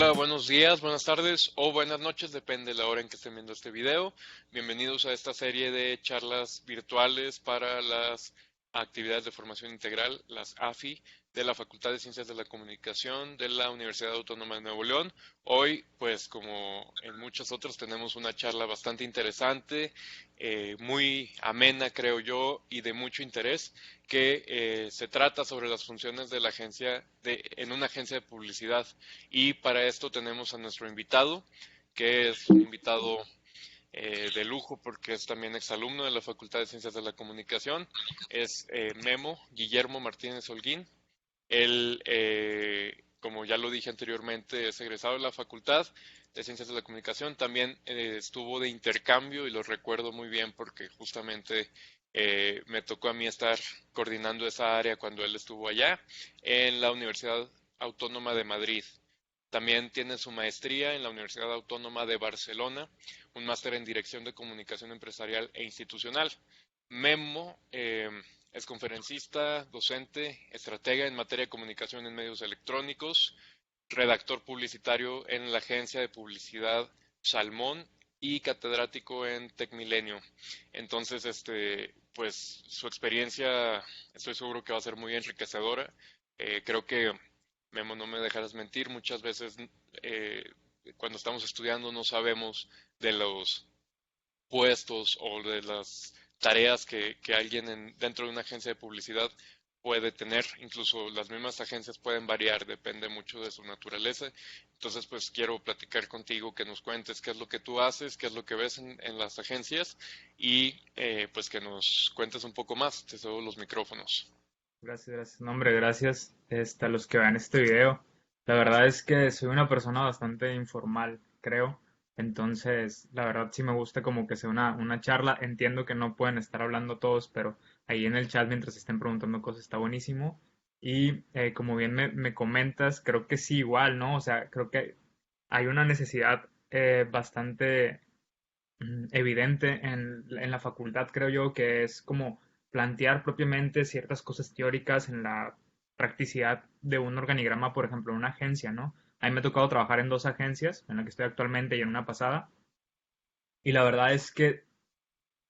Hola, buenos días, buenas tardes o buenas noches, depende de la hora en que estén viendo este video. Bienvenidos a esta serie de charlas virtuales para las actividades de formación integral, las AFI, de la Facultad de Ciencias de la Comunicación de la Universidad Autónoma de Nuevo León. Hoy, pues como en muchas otras, tenemos una charla bastante interesante, muy amena, creo yo, y de mucho interés que se trata sobre las funciones de la agencia en una agencia de publicidad. Y para esto tenemos a nuestro invitado, que es un invitado de lujo porque es también exalumno de la Facultad de Ciencias de la Comunicación. Es Memo Guillermo Martínez Holguín. Él, como ya lo dije anteriormente, es egresado de la Facultad de Ciencias de la Comunicación. También estuvo de intercambio y lo recuerdo muy bien porque justamente me tocó a mí estar coordinando esa área cuando él estuvo allá en la Universidad Autónoma de Madrid. También tiene su maestría en la Universidad Autónoma de Barcelona, un máster en Dirección de Comunicación Empresarial e Institucional. Memo es conferencista, docente, estratega en materia de comunicación en medios electrónicos, redactor publicitario en la agencia de publicidad Salmón y catedrático en Tecmilenio. Entonces, pues su experiencia estoy seguro que va a ser muy enriquecedora. Creo que, Memo, no me dejarás mentir, muchas veces eh, cuando estamos estudiando no sabemos de los puestos o de las tareas que alguien dentro de una agencia de publicidad puede tener. Incluso las mismas agencias pueden variar, depende mucho de su naturaleza. Entonces, pues quiero platicar contigo, que nos cuentes qué es lo que tú haces, qué es lo que ves en las agencias y pues que nos cuentes un poco más. Te cedo los micrófonos. Gracias, gracias. No, hombre, gracias a los que vean este video. La verdad es que soy una persona bastante informal, creo. Entonces, la verdad sí me gusta como que sea una charla. Entiendo que no pueden estar hablando todos, pero ahí en el chat mientras estén preguntando cosas está buenísimo. Y como bien me comentas, creo que sí, igual, ¿no? O sea, creo que hay una necesidad bastante evidente en la facultad, creo yo, que es como plantear propiamente ciertas cosas teóricas en la practicidad de un organigrama, por ejemplo, en una agencia, ¿no? A mí me ha tocado trabajar en dos agencias, en la que estoy actualmente y en una pasada, y la verdad es que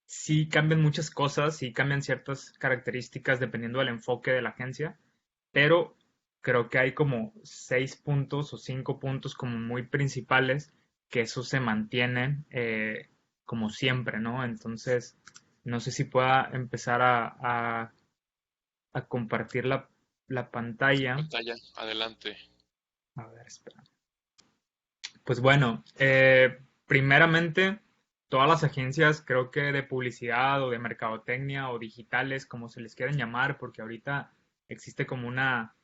sí cambian muchas cosas, sí cambian ciertas características dependiendo del enfoque de la agencia, pero creo que hay como 6 puntos o 5 puntos como muy principales que eso se mantienen como siempre, ¿no? Entonces, no sé si pueda empezar a compartir la pantalla. Pantalla, adelante. A ver, espera. Pues bueno, primeramente, todas las agencias, creo que de publicidad o de mercadotecnia o digitales, como se les quieren llamar, porque ahorita existe como una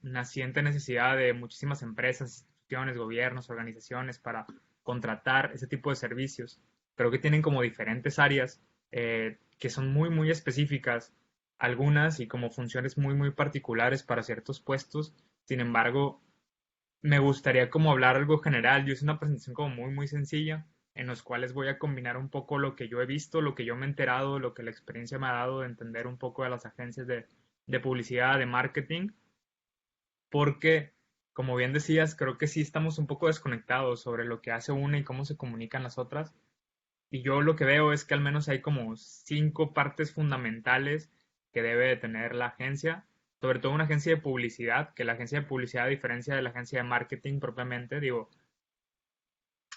naciente necesidad de muchísimas empresas, instituciones, gobiernos, organizaciones para contratar ese tipo de servicios. Creo que tienen como diferentes áreas que son muy, muy específicas, algunas y como funciones muy, muy particulares para ciertos puestos. Sin embargo, me gustaría como hablar algo general. Yo hice una presentación como muy, muy sencilla, en los cuales voy a combinar un poco lo que yo he visto, lo que yo me he enterado, lo que la experiencia me ha dado de entender un poco de las agencias de publicidad, de marketing, porque, como bien decías, creo que sí estamos un poco desconectados sobre lo que hace una y cómo se comunican las otras. Y yo lo que veo es que al menos hay como 5 partes fundamentales que debe de tener la agencia, sobre todo una agencia de publicidad, que la agencia de publicidad, a diferencia de la agencia de marketing propiamente, digo,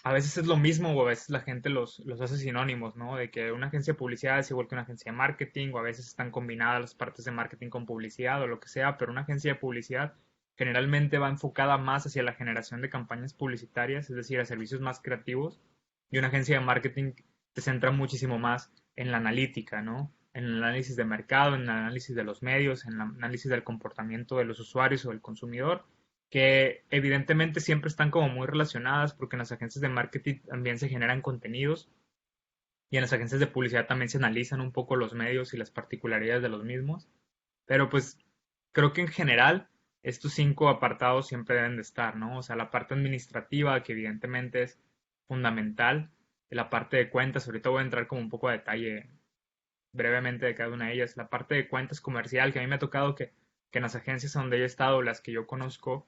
a veces es lo mismo o a veces la gente los hace sinónimos, ¿no? De que una agencia de publicidad es igual que una agencia de marketing o a veces están combinadas las partes de marketing con publicidad o lo que sea, pero una agencia de publicidad generalmente va enfocada más hacia la generación de campañas publicitarias, es decir, a servicios más creativos, y una agencia de marketing se centra muchísimo más en la analítica, ¿no? En el análisis de mercado, en el análisis de los medios, en el análisis del comportamiento de los usuarios o del consumidor, que evidentemente siempre están como muy relacionadas porque en las agencias de marketing también se generan contenidos y en las agencias de publicidad también se analizan un poco los medios y las particularidades de los mismos. Pero pues creo que en general estos 5 apartados siempre deben de estar, ¿no? O sea, la parte administrativa, que evidentemente es fundamental, la parte de cuentas, ahorita voy a entrar como un poco a detalle brevemente de cada una de ellas, la parte de cuentas comercial, que a mí me ha tocado que en las agencias donde yo he estado, las que yo conozco,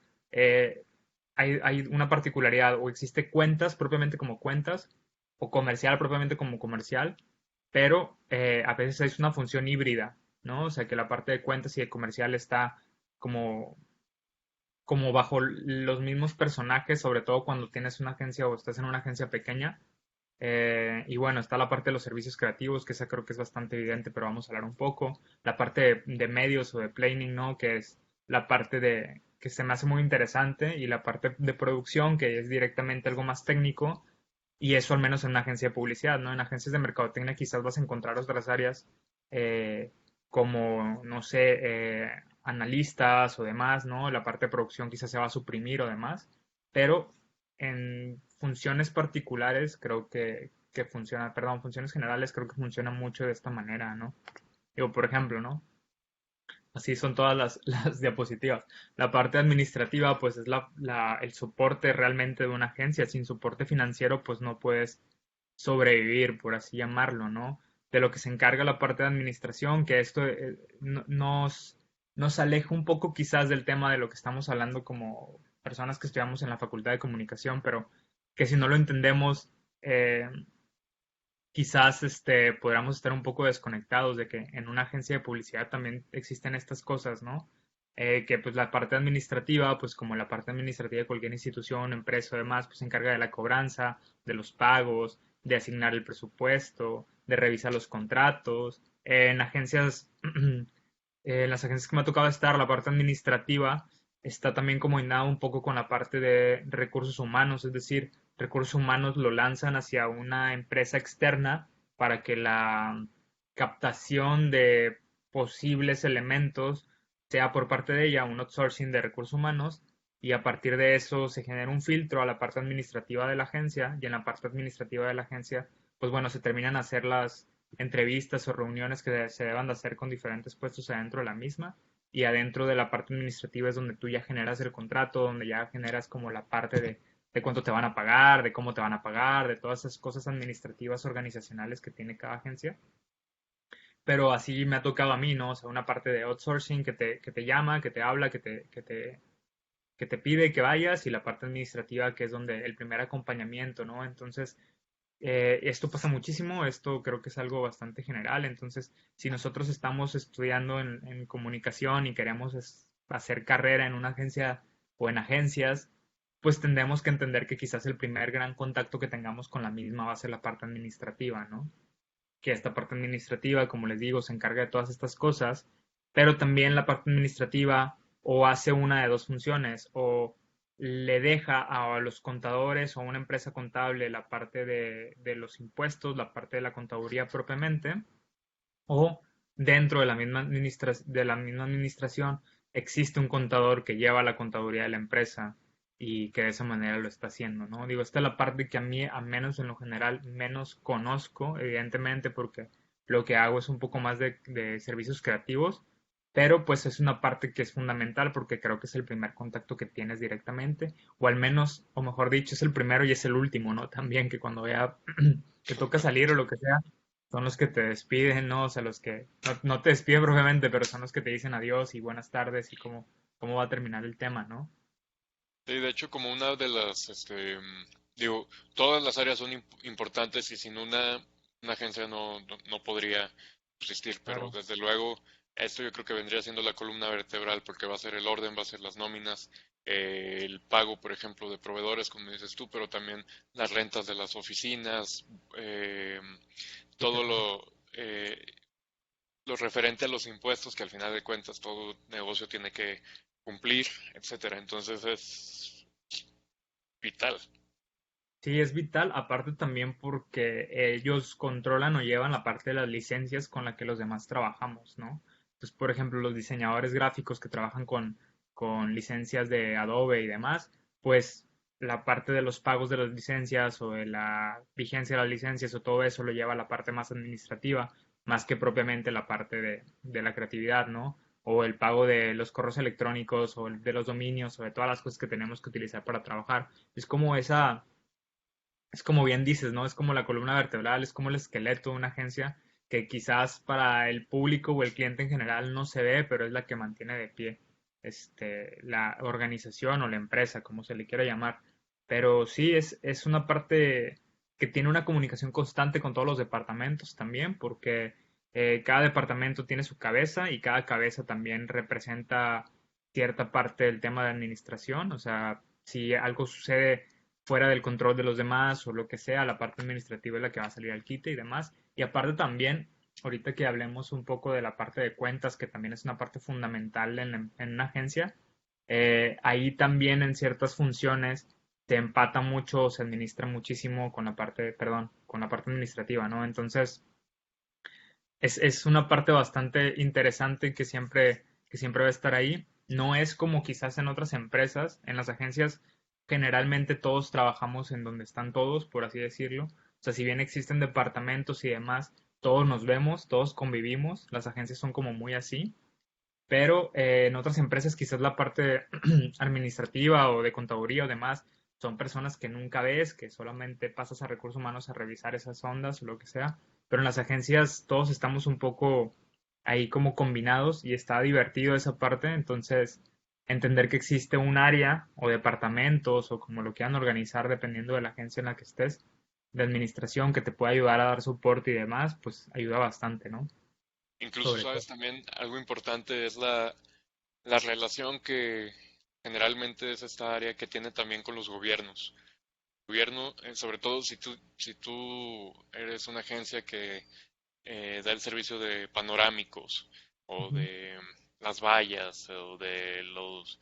hay una particularidad, o existe cuentas propiamente como cuentas, o comercial propiamente como comercial, pero a veces es una función híbrida, ¿no? O sea, que la parte de cuentas y de comercial está como, como bajo los mismos personajes, sobre todo cuando tienes una agencia o estás en una agencia pequeña. Y bueno, está la parte de los servicios creativos, que esa creo que es bastante evidente, pero vamos a hablar un poco. La parte de medios o de planning, ¿no? Que es la parte de que se me hace muy interesante, y la parte de producción, que es directamente algo más técnico, y eso al menos en una agencia de publicidad, ¿no? En agencias de mercadotecnia quizás vas a encontrar otras áreas eh, como, no sé, analistas o demás, ¿no? La parte de producción quizás se va a suprimir o demás, pero en funciones particulares creo que funciona, perdón, funciones generales creo que funciona mucho de esta manera, ¿no? Digo, por ejemplo, ¿no? Así son todas las diapositivas. La parte administrativa, pues es el soporte realmente de una agencia. Sin soporte financiero, pues no puedes sobrevivir, por así llamarlo, ¿no? De lo que se encarga la parte de administración, que esto nos aleja un poco quizás del tema de lo que estamos hablando como personas que estudiamos en la Facultad de Comunicación, pero que si no lo entendemos, quizás podríamos estar un poco desconectados de que en una agencia de publicidad también existen estas cosas, ¿no? Que pues la parte administrativa, pues como la parte administrativa de cualquier institución, empresa o demás, pues se encarga de la cobranza, de los pagos, de asignar el presupuesto, de revisar los contratos. En agencias, en las agencias que me ha tocado estar, la parte administrativa está también combinada un poco con la parte de recursos humanos, es decir, recursos humanos lo lanzan hacia una empresa externa para que la captación de posibles elementos sea por parte de ella, un outsourcing de recursos humanos, y a partir de eso se genera un filtro a la parte administrativa de la agencia, y en la parte administrativa de la agencia, pues bueno, se terminan a hacer las entrevistas o reuniones que se deban de hacer con diferentes puestos adentro de la misma, y adentro de la parte administrativa es donde tú ya generas el contrato, donde ya generas como la parte de cuánto te van a pagar, de cómo te van a pagar, de todas esas cosas administrativas organizacionales que tiene cada agencia. Pero así me ha tocado a mí, ¿no? O sea, una parte de outsourcing que te llama, que te habla, que te pide que vayas, y la parte administrativa que es donde el primer acompañamiento, ¿no? Entonces, esto pasa muchísimo, esto creo que es algo bastante general. Entonces, si nosotros estamos estudiando en comunicación y queremos hacer carrera en una agencia o en agencias, pues tendremos que entender que quizás el primer gran contacto que tengamos con la misma va a ser la parte administrativa, ¿no? Que esta parte administrativa, como les digo, se encarga de todas estas cosas, pero también la parte administrativa o hace una de dos funciones, o le deja a los contadores o a una empresa contable la parte de los impuestos, la parte de la contaduría propiamente, o dentro de de la misma administración existe un contador que lleva la contaduría de la empresa y que de esa manera lo está haciendo, ¿no? Digo, esta es la parte que a mí, a menos en lo general, menos conozco, evidentemente, porque lo que hago es un poco más de servicios creativos, pero pues es una parte que es fundamental porque creo que es el primer contacto que tienes directamente, o al menos, o mejor dicho, es el primero y es el último, ¿no? También que cuando vea que toca salir o lo que sea, son los que te despiden, ¿no? O sea, los que no te despiden propiamente, pero son los que te dicen adiós y buenas tardes y cómo va a terminar el tema, ¿no? Sí, de hecho, como una de las, digo, todas las áreas son importantes y sin una agencia no podría existir, pero Claro. desde luego esto yo creo que vendría siendo la columna vertebral porque va a ser el orden, va a ser las nóminas, el pago, por ejemplo, de proveedores, como dices tú, pero también las rentas de las oficinas, Sí, todo claro. lo referente a los impuestos que al final de cuentas todo negocio tiene que cumplir, etcétera. Entonces es vital. Sí, es vital, aparte también porque ellos controlan o llevan la parte de las licencias con la que los demás trabajamos, ¿no? Entonces, por ejemplo, los diseñadores gráficos que trabajan con licencias de Adobe y demás, pues la parte de los pagos de las licencias o de la vigencia de las licencias o todo eso lo lleva la parte más administrativa, más que propiamente la parte de la creatividad, ¿no? O el pago de los correos electrónicos o de los dominios o de todas las cosas que tenemos que utilizar para trabajar. Es como es como bien dices, ¿no? Es como la columna vertebral, es como el esqueleto de una agencia que quizás para el público o el cliente en general no se ve, pero es la que mantiene de pie. la organización o la empresa, como se le quiera llamar. Pero sí es una parte que tiene una comunicación constante con todos los departamentos también, porque cada departamento tiene su cabeza y cada cabeza también representa cierta parte del tema de administración. O sea, si algo sucede fuera del control de los demás o lo que sea, la parte administrativa es la que va a salir al quite y demás. Y aparte también, ahorita que hablemos un poco de la parte de cuentas, que también es una parte fundamental en una agencia, ahí también en ciertas funciones se empata mucho, se administra muchísimo con la parte, perdón, con la parte administrativa, ¿no? Entonces, es una parte bastante interesante que siempre va a estar ahí. No es como quizás en otras empresas, en las agencias generalmente todos trabajamos en donde están todos, por así decirlo. O sea, si bien existen departamentos y demás, todos nos vemos, todos convivimos, las agencias son como muy así, pero en otras empresas quizás la parte administrativa o de contaduría o demás son personas que nunca ves, que solamente pasas a recursos humanos a revisar esas ondas o lo que sea, pero en las agencias todos estamos un poco ahí como combinados y está divertido esa parte, entonces entender que existe un área o departamentos o como lo quieran organizar dependiendo de la agencia en la que estés, de administración que te pueda ayudar a dar soporte y demás, pues ayuda bastante, ¿no? Incluso, Sobre todo. sabes, también algo importante es la relación que generalmente es esta área que tiene también con los gobiernos. Gobierno, sobre todo si tú eres una agencia que da el servicio de panorámicos o Ujú. de las vallas o de los,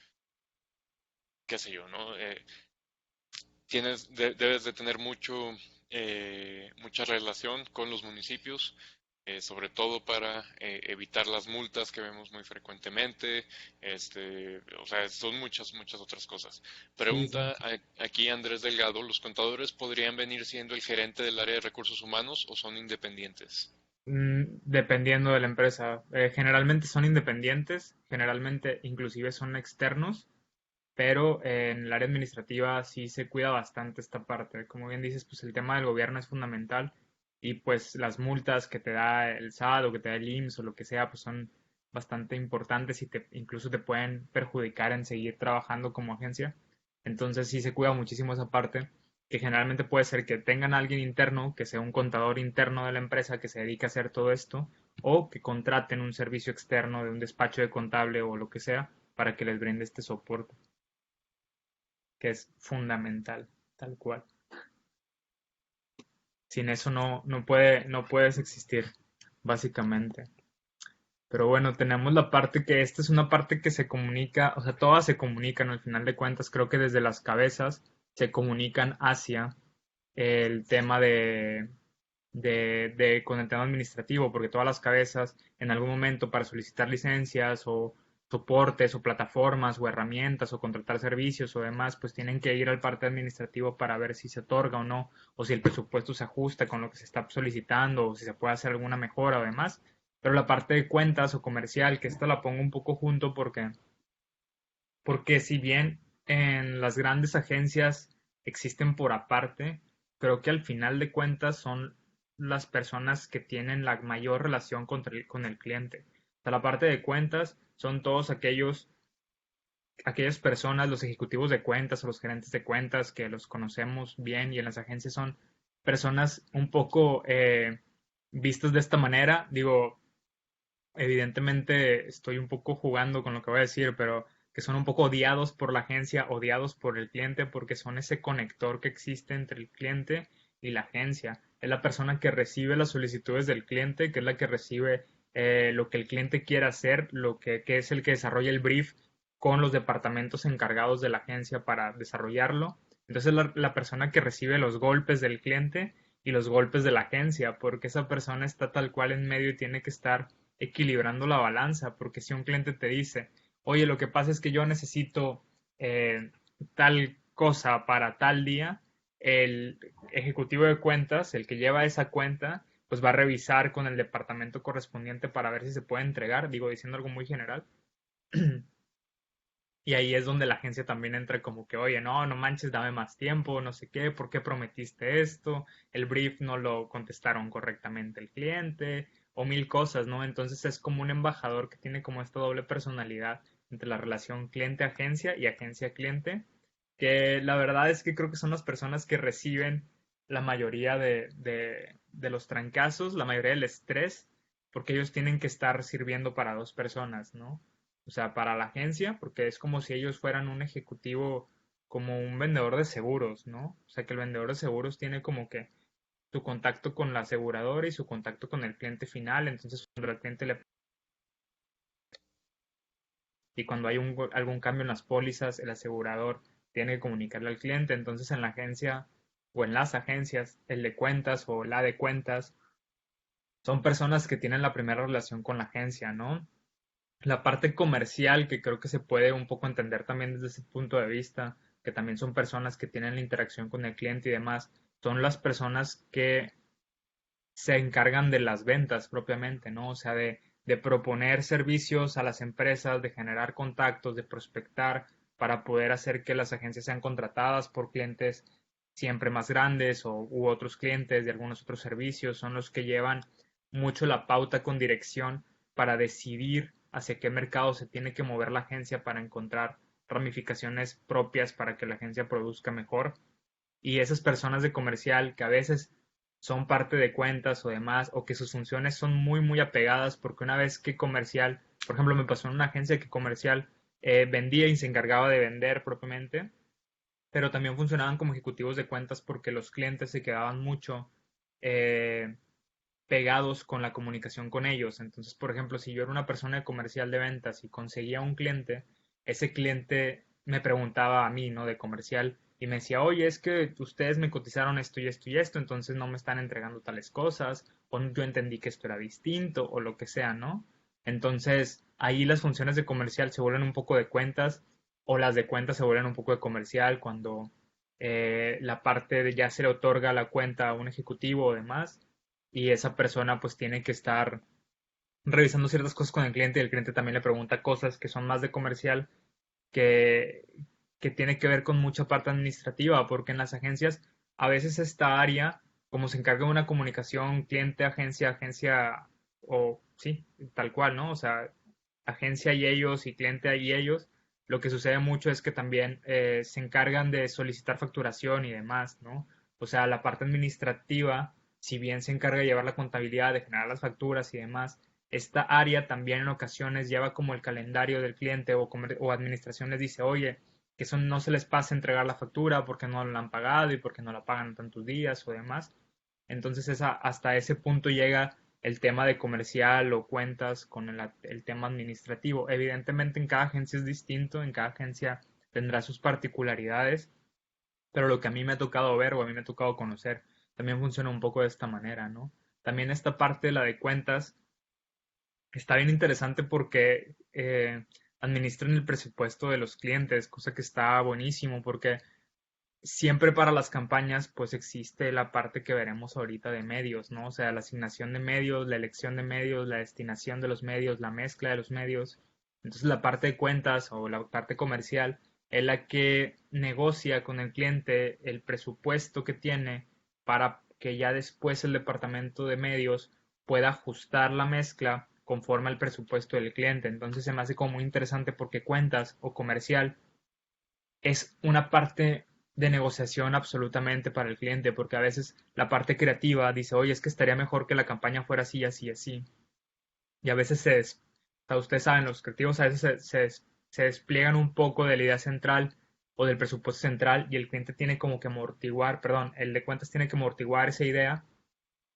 qué sé yo, ¿no? Debes de tener mucha relación con los municipios, sobre todo para evitar las multas que vemos muy frecuentemente, o sea, son muchas otras cosas. Sí, sí. Pregunta aquí Andrés Delgado, ¿los contadores podrían venir siendo el gerente del área de recursos humanos o son independientes? Dependiendo de la empresa. Generalmente son independientes, generalmente inclusive son externos, pero en el área administrativa sí se cuida bastante esta parte. Como bien dices, pues el tema del gobierno es fundamental y pues las multas que te da el SAT o que te da el IMSS o lo que sea, pues son bastante importantes y incluso te pueden perjudicar en seguir trabajando como agencia. Entonces sí se cuida muchísimo esa parte, que generalmente puede ser que tengan a alguien interno, que sea un contador interno de la empresa que se dedique a hacer todo esto, o que contraten un servicio externo de un despacho de contable o lo que sea para que les brinde este soporte que es fundamental, tal cual. Sin eso no puedes existir, básicamente. Pero bueno, tenemos la parte que esta es una parte que se comunica, o sea, todas se comunican al final de cuentas, creo que desde las cabezas se comunican hacia el tema con el tema administrativo, porque todas las cabezas en algún momento para solicitar licencias o soportes o plataformas o herramientas o contratar servicios o demás, pues tienen que ir al parte administrativo para ver si se otorga o no, o si el presupuesto se ajusta con lo que se está solicitando o si se puede hacer alguna mejora o demás. Pero la parte de cuentas o comercial, que esta la pongo un poco junto porque si bien en las grandes agencias existen por aparte, creo que al final de cuentas son las personas que tienen la mayor relación con el cliente. O sea, la parte de cuentas son todos aquellas personas, los ejecutivos de cuentas o los gerentes de cuentas que los conocemos bien y en las agencias son personas un poco vistas de esta manera. Digo, evidentemente estoy un poco jugando con lo que voy a decir, pero que son un poco odiados por la agencia, odiados por el cliente, porque son ese conector que existe entre el cliente y la agencia. Es la persona que recibe las solicitudes del cliente, que es la que recibe lo que el cliente quiere hacer, que es el que desarrolla el brief con los departamentos encargados de la agencia para desarrollarlo. Entonces la persona que recibe los golpes del cliente y los golpes de la agencia, porque esa persona está tal cual en medio y tiene que estar equilibrando la balanza, porque si un cliente te dice, oye, lo que pasa es que yo necesito tal cosa para tal día, el ejecutivo de cuentas, el que lleva esa cuenta, pues va a revisar con el departamento correspondiente para ver si se puede entregar, digo, diciendo algo muy general. Y ahí es donde la agencia también entra como que, oye, no manches, dame más tiempo, no sé qué, ¿por qué prometiste esto? El brief no lo contestaron correctamente el cliente, o mil cosas, ¿no? Entonces es como un embajador que tiene como esta doble personalidad entre la relación cliente-agencia y agencia-cliente, que la verdad es que creo que son las personas que reciben la mayoría de los trancazos, la mayoría del estrés, porque ellos tienen que estar sirviendo para dos personas, ¿no? O sea, para la agencia, porque es como si ellos fueran un ejecutivo, como un vendedor de seguros, ¿no? O sea, que el vendedor de seguros tiene como que su contacto con la aseguradora y su contacto con el cliente final, entonces cuando el cliente le y cuando hay algún cambio en las pólizas, el asegurador tiene que comunicarle al cliente. Entonces, en la agencia o en las agencias, el de cuentas o la de cuentas son personas que tienen la primera relación con la agencia, ¿no? La parte comercial, que creo que se puede un poco entender también desde ese punto de vista, que también son personas que tienen la interacción con el cliente y demás, son las personas que se encargan de las ventas propiamente, ¿no? O sea, de proponer servicios a las empresas, de generar contactos, de prospectar para poder hacer que las agencias sean contratadas por clientes siempre más grandes u otros clientes de algunos otros servicios. Son los que llevan mucho la pauta con dirección para decidir hacia qué mercado se tiene que mover la agencia para encontrar ramificaciones propias para que la agencia produzca mejor. Y esas personas de comercial que a veces son parte de cuentas o demás, o que sus funciones son muy, muy apegadas, porque una vez que comercial, por ejemplo, me pasó en una agencia que comercial vendía y se encargaba de vender propiamente, pero también funcionaban como ejecutivos de cuentas porque los clientes se quedaban mucho eh, pegados con la comunicación con ellos. Entonces, por ejemplo, si yo era una persona de comercial de ventas y conseguía un cliente, ese cliente me preguntaba a mí, ¿no? De comercial y me decía, oye, es que ustedes me cotizaron esto y esto y esto, entonces no me están entregando tales cosas, o yo entendí que esto era distinto, o lo que sea, ¿no? Entonces, ahí las funciones de comercial se vuelven un poco de cuentas, o las de cuentas se vuelven un poco de comercial cuando la parte de ya se le otorga la cuenta a un ejecutivo o demás, y esa persona pues tiene que estar revisando ciertas cosas con el cliente y el cliente también le pregunta cosas que son más de comercial que, que tiene que ver con mucha parte administrativa, porque en las agencias a veces esta área, como se encarga de una comunicación cliente-agencia, agencia o sí, tal cual, ¿no? O sea, agencia y ellos y cliente y ellos, lo que sucede mucho es que también se encargan de solicitar facturación y demás, ¿no? O sea, la parte administrativa, si bien se encarga de llevar la contabilidad, de generar las facturas y demás, esta área también en ocasiones lleva como el calendario del cliente o administración les dice, oye, que eso no se les pase a entregar la factura porque no la han pagado y porque no la pagan en tantos días o demás. Entonces hasta ese punto llega el tema de comercial o cuentas con el tema administrativo. Evidentemente en cada agencia es distinto, en cada agencia tendrá sus particularidades, pero lo que a mí me ha tocado ver o a mí me ha tocado conocer también funciona un poco de esta manera, ¿no? También esta parte, la de cuentas, está bien interesante porque administran el presupuesto de los clientes, cosa que está buenísimo porque siempre para las campañas pues existe la parte que veremos ahorita de medios, ¿no? O sea, la asignación de medios, la elección de medios, la destinación de los medios, la mezcla de los medios. Entonces la parte de cuentas o la parte comercial es la que negocia con el cliente el presupuesto que tiene para que ya después el departamento de medios pueda ajustar la mezcla conforme al presupuesto del cliente. Entonces se me hace como muy interesante porque cuentas o comercial es una parte de negociación absolutamente para el cliente, porque a veces la parte creativa dice, oye, es que estaría mejor que la campaña fuera así, así, así. Y a veces o sea, ustedes saben, los creativos a veces se despliegan un poco de la idea central o del presupuesto central y el cliente tiene como que amortiguar, perdón, el de cuentas tiene que amortiguar esa idea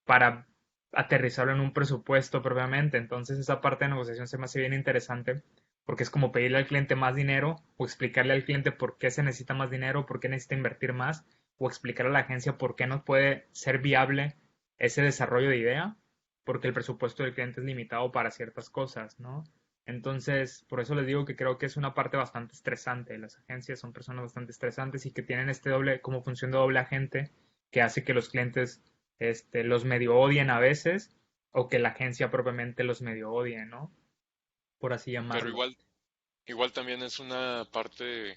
para aterrizarlo en un presupuesto propiamente. Entonces esa parte de negociación se me hace bien interesante porque es como pedirle al cliente más dinero o explicarle al cliente por qué se necesita más dinero, por qué necesita invertir más o explicar a la agencia por qué no puede ser viable ese desarrollo de idea porque el presupuesto del cliente es limitado para ciertas cosas, ¿no? Entonces, por eso les digo que creo que es una parte bastante estresante. Las agencias son personas bastante estresantes y que tienen este doble, como función de doble agente, que hace que los clientes los medio odien a veces o que la agencia propiamente los medio odie, ¿no? Por así Pero llamarlo. igual también es una parte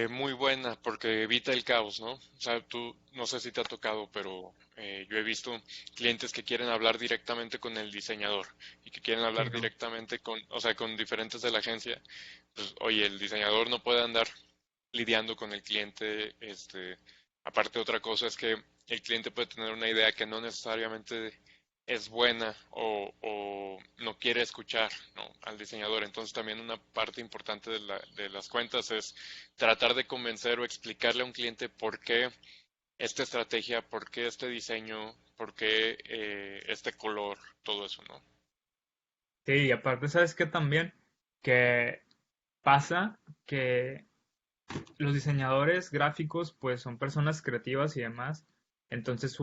Muy buena porque evita el caos, ¿no? O sea, tú no sé si te ha tocado, pero yo he visto clientes que quieren hablar directamente con el diseñador y que quieren Sí, hablar no. directamente con, o sea, con diferentes de la agencia. Pues, oye, el diseñador no puede andar lidiando con el cliente. Aparte, otra cosa es que el cliente puede tener una idea que no necesariamente es buena o no quiere escuchar, ¿no?, al diseñador. Entonces también una parte importante de las cuentas es tratar de convencer o explicarle a un cliente por qué esta estrategia, por qué este diseño, por qué este color, todo eso, ¿no? Sí, y aparte, ¿sabes qué también? Que pasa que los diseñadores gráficos pues son personas creativas y demás. Entonces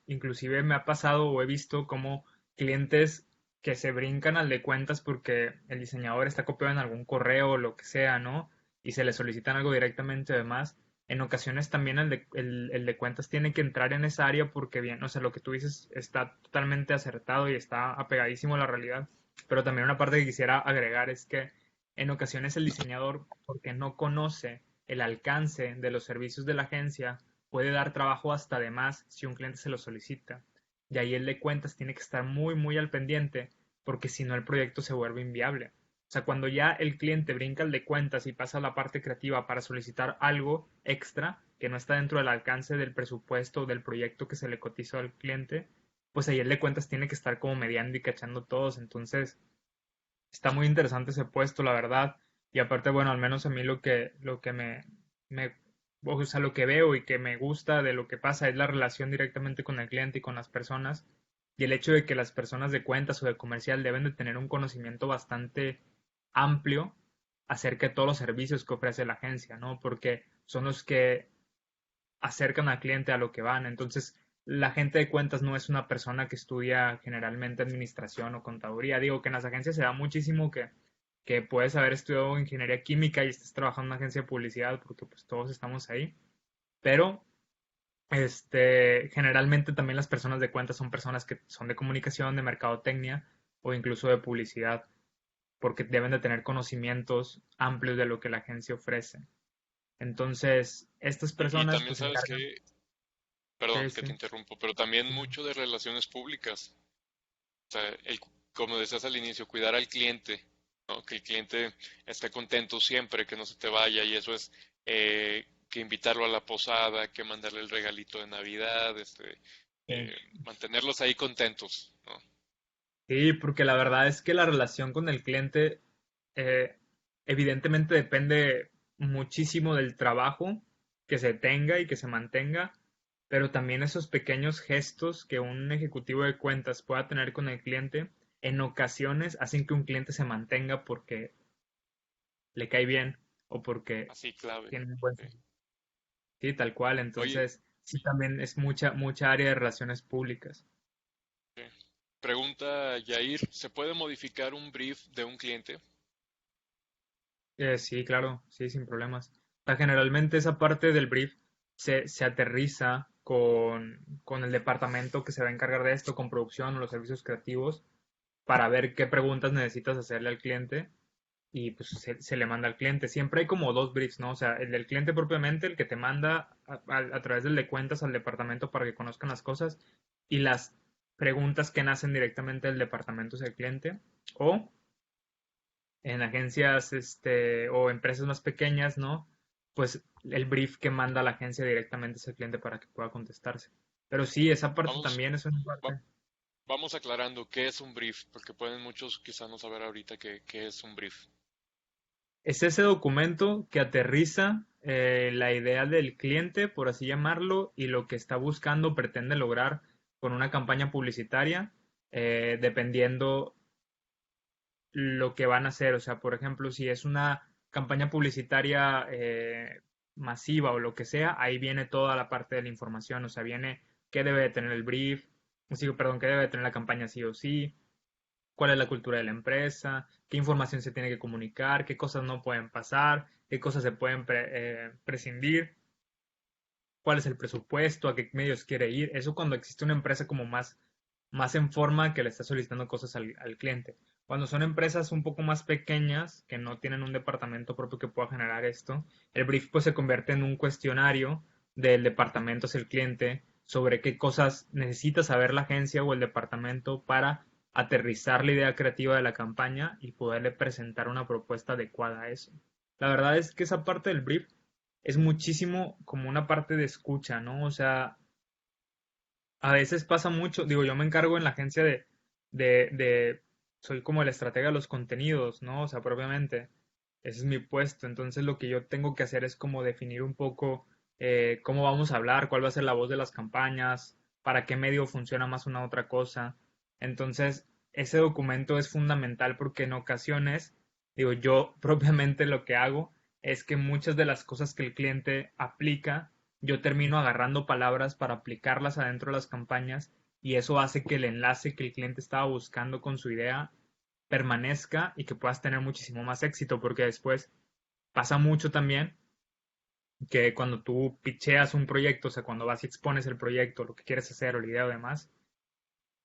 inclusive me ha pasado o he visto como clientes que se brincan al de cuentas porque el diseñador está copiado en algún correo o lo que sea, ¿no? Y se le solicitan algo directamente además. En ocasiones también el de cuentas tiene que entrar en esa área porque bien, o sea, lo que tú dices está totalmente acertado y está apegadísimo a la realidad. Pero también una parte que quisiera agregar es que en ocasiones el diseñador, porque no conoce el alcance de los servicios de la agencia, puede dar trabajo hasta de más si un cliente se lo solicita. Y ahí el de cuentas tiene que estar muy, muy al pendiente, porque si no el proyecto se vuelve inviable. O sea, cuando ya el cliente brinca al de cuentas y pasa a la parte creativa para solicitar algo extra que no está dentro del alcance del presupuesto o del proyecto que se le cotizó al cliente, pues ahí el de cuentas tiene que estar como mediando y cachando todos. Entonces, está muy interesante ese puesto, la verdad. Y aparte, bueno, al menos a mí lo que me, o sea, lo que veo y que me gusta de lo que pasa es la relación directamente con el cliente y con las personas. Y el hecho de que las personas de cuentas o de comercial deben de tener un conocimiento bastante amplio acerca de todos los servicios que ofrece la agencia, ¿no? Porque son los que acercan al cliente a lo que van. Entonces, la gente de cuentas no es una persona que estudia generalmente administración o contaduría. Digo que en las agencias se da muchísimo que puedes haber estudiado ingeniería química y estés trabajando en una agencia de publicidad porque pues todos estamos ahí. Pero generalmente también las personas de cuentas son personas que son de comunicación, de mercadotecnia o incluso de publicidad, porque deben de tener conocimientos amplios de lo que la agencia ofrece. Entonces, estas Y personas también pues se sabes encargan. que, perdón Sí, que te sí. interrumpo, pero también mucho de relaciones públicas. O sea, como decías al inicio, cuidar al cliente, ¿no? Que el cliente esté contento siempre, que no se te vaya, y eso es que invitarlo a la posada, que mandarle el regalito de Navidad, Sí. mantenerlos ahí contentos, ¿no? Sí, porque la verdad es que la relación con el cliente eh, evidentemente depende muchísimo del trabajo que se tenga y que se mantenga, pero también esos pequeños gestos que un ejecutivo de cuentas pueda tener con el cliente en ocasiones hacen que un cliente se mantenga porque le cae bien o porque Así clave. tiene un buen Sí, servicio. Sí, tal cual. oye, Entonces, sí, también es mucha área de relaciones públicas. sí. Pregunta Yair, ¿se puede modificar un brief de un cliente? Sí, claro, sí, sin problemas. O sea, generalmente esa parte del brief se aterriza con el departamento que se va a encargar de esto, con producción o los servicios creativos, para ver qué preguntas necesitas hacerle al cliente y pues se le manda al cliente. Siempre hay como dos briefs, ¿no? O sea, el del cliente propiamente, el que te manda a través del de cuentas al departamento para que conozcan las cosas y las preguntas que nacen directamente del departamento hacia el cliente. O en agencias o empresas más pequeñas, ¿no? Pues el brief que manda la agencia directamente es el cliente para que pueda contestarse. Pero sí, esa parte Vamos, también es una va- parte. vamos aclarando qué es un brief, porque pueden muchos quizás no saber ahorita qué es un brief. Es ese documento que aterriza la idea del cliente, por así llamarlo, y lo que está buscando, pretende lograr con una campaña publicitaria, dependiendo lo que van a hacer. O sea, por ejemplo, si es una campaña publicitaria masiva o lo que sea, ahí viene toda la parte de la información. O sea, viene qué debe de tener el brief, sí, perdón, qué debe de tener la campaña sí o sí, cuál es la cultura de la empresa, qué información se tiene que comunicar, qué cosas no pueden pasar, qué cosas se pueden prescindir, cuál es el presupuesto, a qué medios quiere ir. Eso cuando existe una empresa como más en forma que le está solicitando cosas al cliente. Cuando son empresas un poco más pequeñas, que no tienen un departamento propio que pueda generar esto, el brief pues se convierte en un cuestionario del departamento hacia el cliente sobre qué cosas necesita saber la agencia o el departamento para aterrizar la idea creativa de la campaña y poderle presentar una propuesta adecuada a eso. La verdad es que esa parte del brief es muchísimo como una parte de escucha, ¿no? O sea, a veces pasa mucho, digo, yo me encargo en la agencia de soy como el estratega de los contenidos, ¿no? O sea, propiamente, ese es mi puesto. Entonces lo que yo tengo que hacer es como definir un poco cómo vamos a hablar, cuál va a ser la voz de las campañas, para qué medio funciona más una u otra cosa. Entonces, ese documento es fundamental porque en ocasiones, digo, yo propiamente lo que hago es que muchas de las cosas que el cliente aplica yo termino agarrando palabras para aplicarlas adentro de las campañas y eso hace que el enlace que el cliente estaba buscando con su idea permanezca y que puedas tener muchísimo más éxito, porque después pasa mucho también que cuando tú pitcheas un proyecto, o sea, cuando vas y expones el proyecto, lo que quieres hacer o la idea o demás,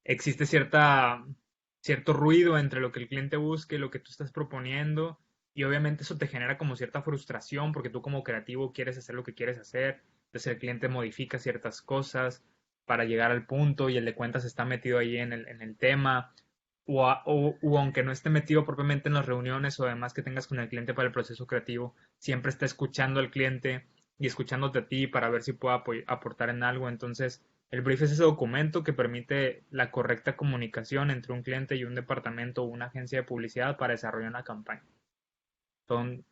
existe cierto ruido entre lo que el cliente busca y lo que tú estás proponiendo. Y obviamente eso te genera como cierta frustración porque tú como creativo quieres hacer lo que quieres hacer. Entonces el cliente modifica ciertas cosas para llegar al punto y el de cuentas está metido ahí en el tema. O aunque no esté metido propiamente en las reuniones o además que tengas con el cliente para el proceso creativo, siempre está escuchando al cliente y escuchándote a ti para ver si puede aportar en algo. Entonces, el brief es ese documento que permite la correcta comunicación entre un cliente y un departamento o una agencia de publicidad para desarrollar una campaña. Son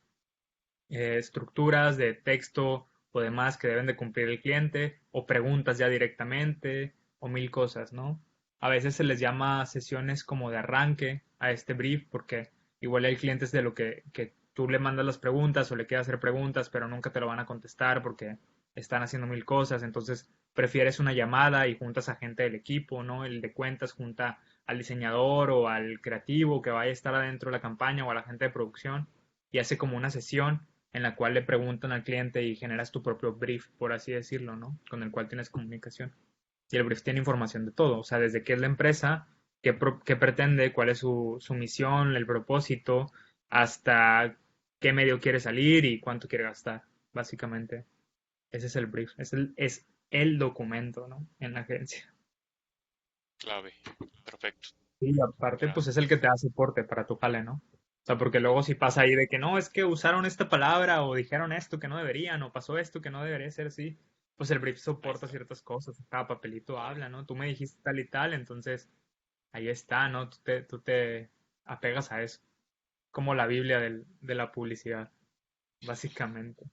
estructuras de texto o demás que deben de cumplir el cliente o preguntas ya directamente o mil cosas, ¿no? A veces se les llama sesiones como de arranque a este brief porque igual el cliente es de lo que tú le mandas las preguntas o le quieres hacer preguntas pero nunca te lo van a contestar porque están haciendo mil cosas, entonces prefieres una llamada y juntas a gente del equipo, ¿no? El de cuentas junta al diseñador o al creativo que vaya a estar adentro de la campaña o a la gente de producción y hace como una sesión en la cual le preguntan al cliente y generas tu propio brief, por así decirlo, ¿no? Con el cual tienes comunicación. Y el brief tiene información de todo, o sea, desde qué es la empresa, qué pretende, cuál es su misión, el propósito, hasta qué medio quiere salir y cuánto quiere gastar, básicamente. Ese es el brief, es el documento, ¿no? En la agencia. Clave. Perfecto. Y aparte, Claro. pues es el que te da soporte para tu jale, ¿no? O sea, porque luego si pasa ahí de que no, es que usaron esta palabra o dijeron esto que no deberían o pasó esto que no debería ser así, pues el brief Ahí soporta está. ciertas cosas, cada papelito Claro. habla, ¿no? Tú me dijiste tal y tal, entonces ahí está, ¿no? Tú te apegas a eso, como la Biblia de la publicidad, básicamente.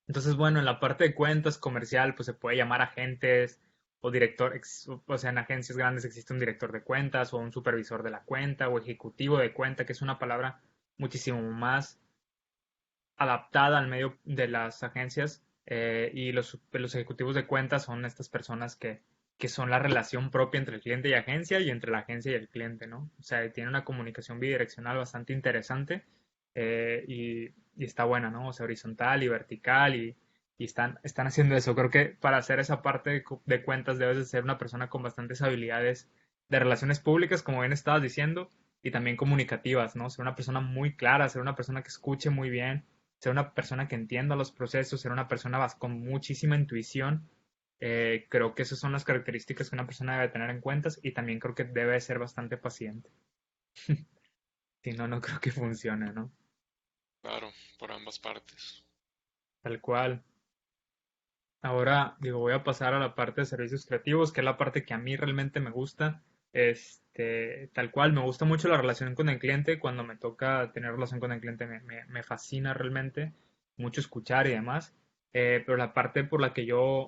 Entonces, bueno, en la parte de cuentas comercial, pues se puede llamar agentes o director, o sea, en agencias grandes existe un director de cuentas o un supervisor de la cuenta o ejecutivo de cuenta, que es una palabra muchísimo más adaptada al medio de las agencias y los ejecutivos de cuentas son estas personas que son la relación propia entre el cliente y agencia y entre la agencia y el cliente, ¿no? O sea, tiene una comunicación bidireccional bastante interesante y está buena, ¿no? O sea, horizontal y vertical y están haciendo eso. Creo que para hacer esa parte de cuentas debes de ser una persona con bastantes habilidades de relaciones públicas, como bien estabas diciendo, y también comunicativas, ¿no? Ser una persona muy clara, ser una persona que escuche muy bien, ser una persona que entienda los procesos, ser una persona con muchísima intuición. Creo que esas son las características que una persona debe tener en cuenta y también creo que debe ser bastante paciente. Si no, no creo que funcione, ¿no? Claro, por ambas partes. Tal cual. Ahora, digo, voy a pasar a la parte de servicios creativos, que es la parte que a mí realmente me gusta. Tal cual, me gusta mucho la relación con el cliente. Cuando me toca tener relación con el cliente, me fascina realmente mucho escuchar y demás. Pero la parte por la que yo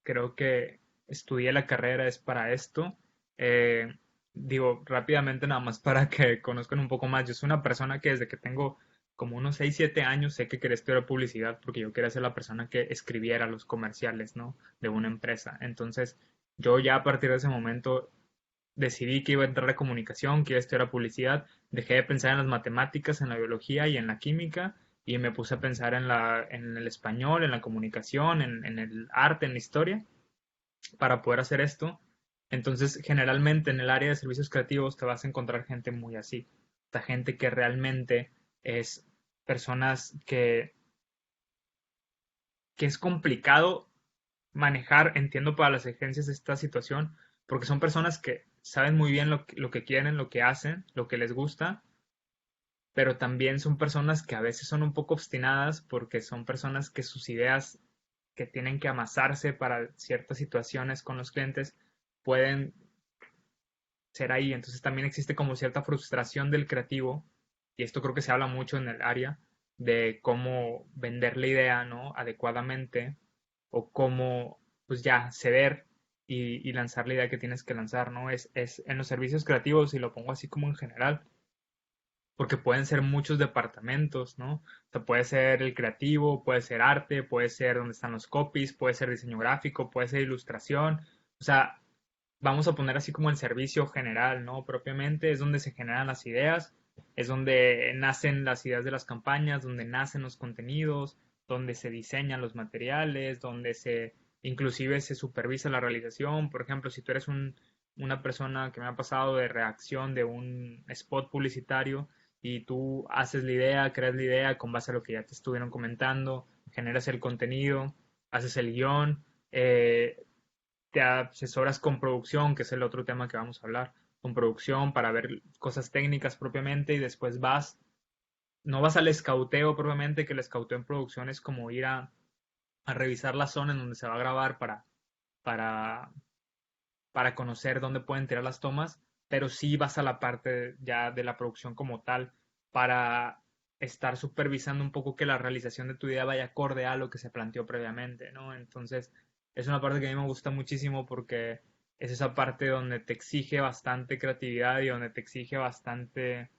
creo que estudié la carrera es para esto. Eh, Digo, rápidamente, nada más para que conozcan un poco más. Yo soy una persona que desde que tengo como unos 6 7 años sé que quería estudiar publicidad porque yo quería ser la persona que escribiera los comerciales, ¿no? De una empresa. Entonces, yo ya a partir de ese momento decidí que iba a entrar a comunicación, que iba a estudiar publicidad, dejé de pensar en las matemáticas, en la biología y en la química y me puse a pensar en el español, en la comunicación, en el arte, en la historia para poder hacer esto. Entonces, generalmente en el área de servicios creativos te vas a encontrar gente muy así. Esta gente que realmente es personas que es complicado manejar, entiendo para las agencias esta situación, porque son personas que saben muy bien lo que quieren, lo que hacen, lo que les gusta, pero también son personas que a veces son un poco obstinadas porque son personas que sus ideas que tienen que amasarse para ciertas situaciones con los clientes pueden ser ahí. Entonces también existe como cierta frustración del creativo, y esto creo que se habla mucho en el área, de cómo vender la idea, ¿no? Adecuadamente, o cómo, pues ya, ceder y lanzar la idea que tienes que lanzar, ¿no? Es en los servicios creativos, y lo pongo así como en general, porque pueden ser muchos departamentos, ¿no? O sea, puede ser el creativo, puede ser arte, puede ser donde están los copies, puede ser diseño gráfico, puede ser ilustración. O sea, vamos a poner así como el servicio general, ¿no? Propiamente es donde se generan las ideas, es donde nacen las ideas de las campañas, donde nacen los contenidos, donde se diseñan los materiales, donde se inclusive se supervisa la realización. Por ejemplo, si tú eres una persona que me ha pasado de reacción de un spot publicitario y tú haces la idea, creas la idea con base a lo que ya te estuvieron comentando, generas el contenido, haces el guión, te asesoras con producción, que es el otro tema que vamos a hablar, con producción para ver cosas técnicas propiamente, y después no vas al escauteo propiamente, que el escauteo en producción es como ir a revisar la zona en donde se va a grabar para, para conocer dónde pueden tirar las tomas, pero sí vas a la parte ya de la producción como tal para estar supervisando un poco que la realización de tu idea vaya acorde a lo que se planteó previamente, ¿no? Entonces, es una parte que a mí me gusta muchísimo porque es esa parte donde te exige bastante creatividad y donde te exige bastante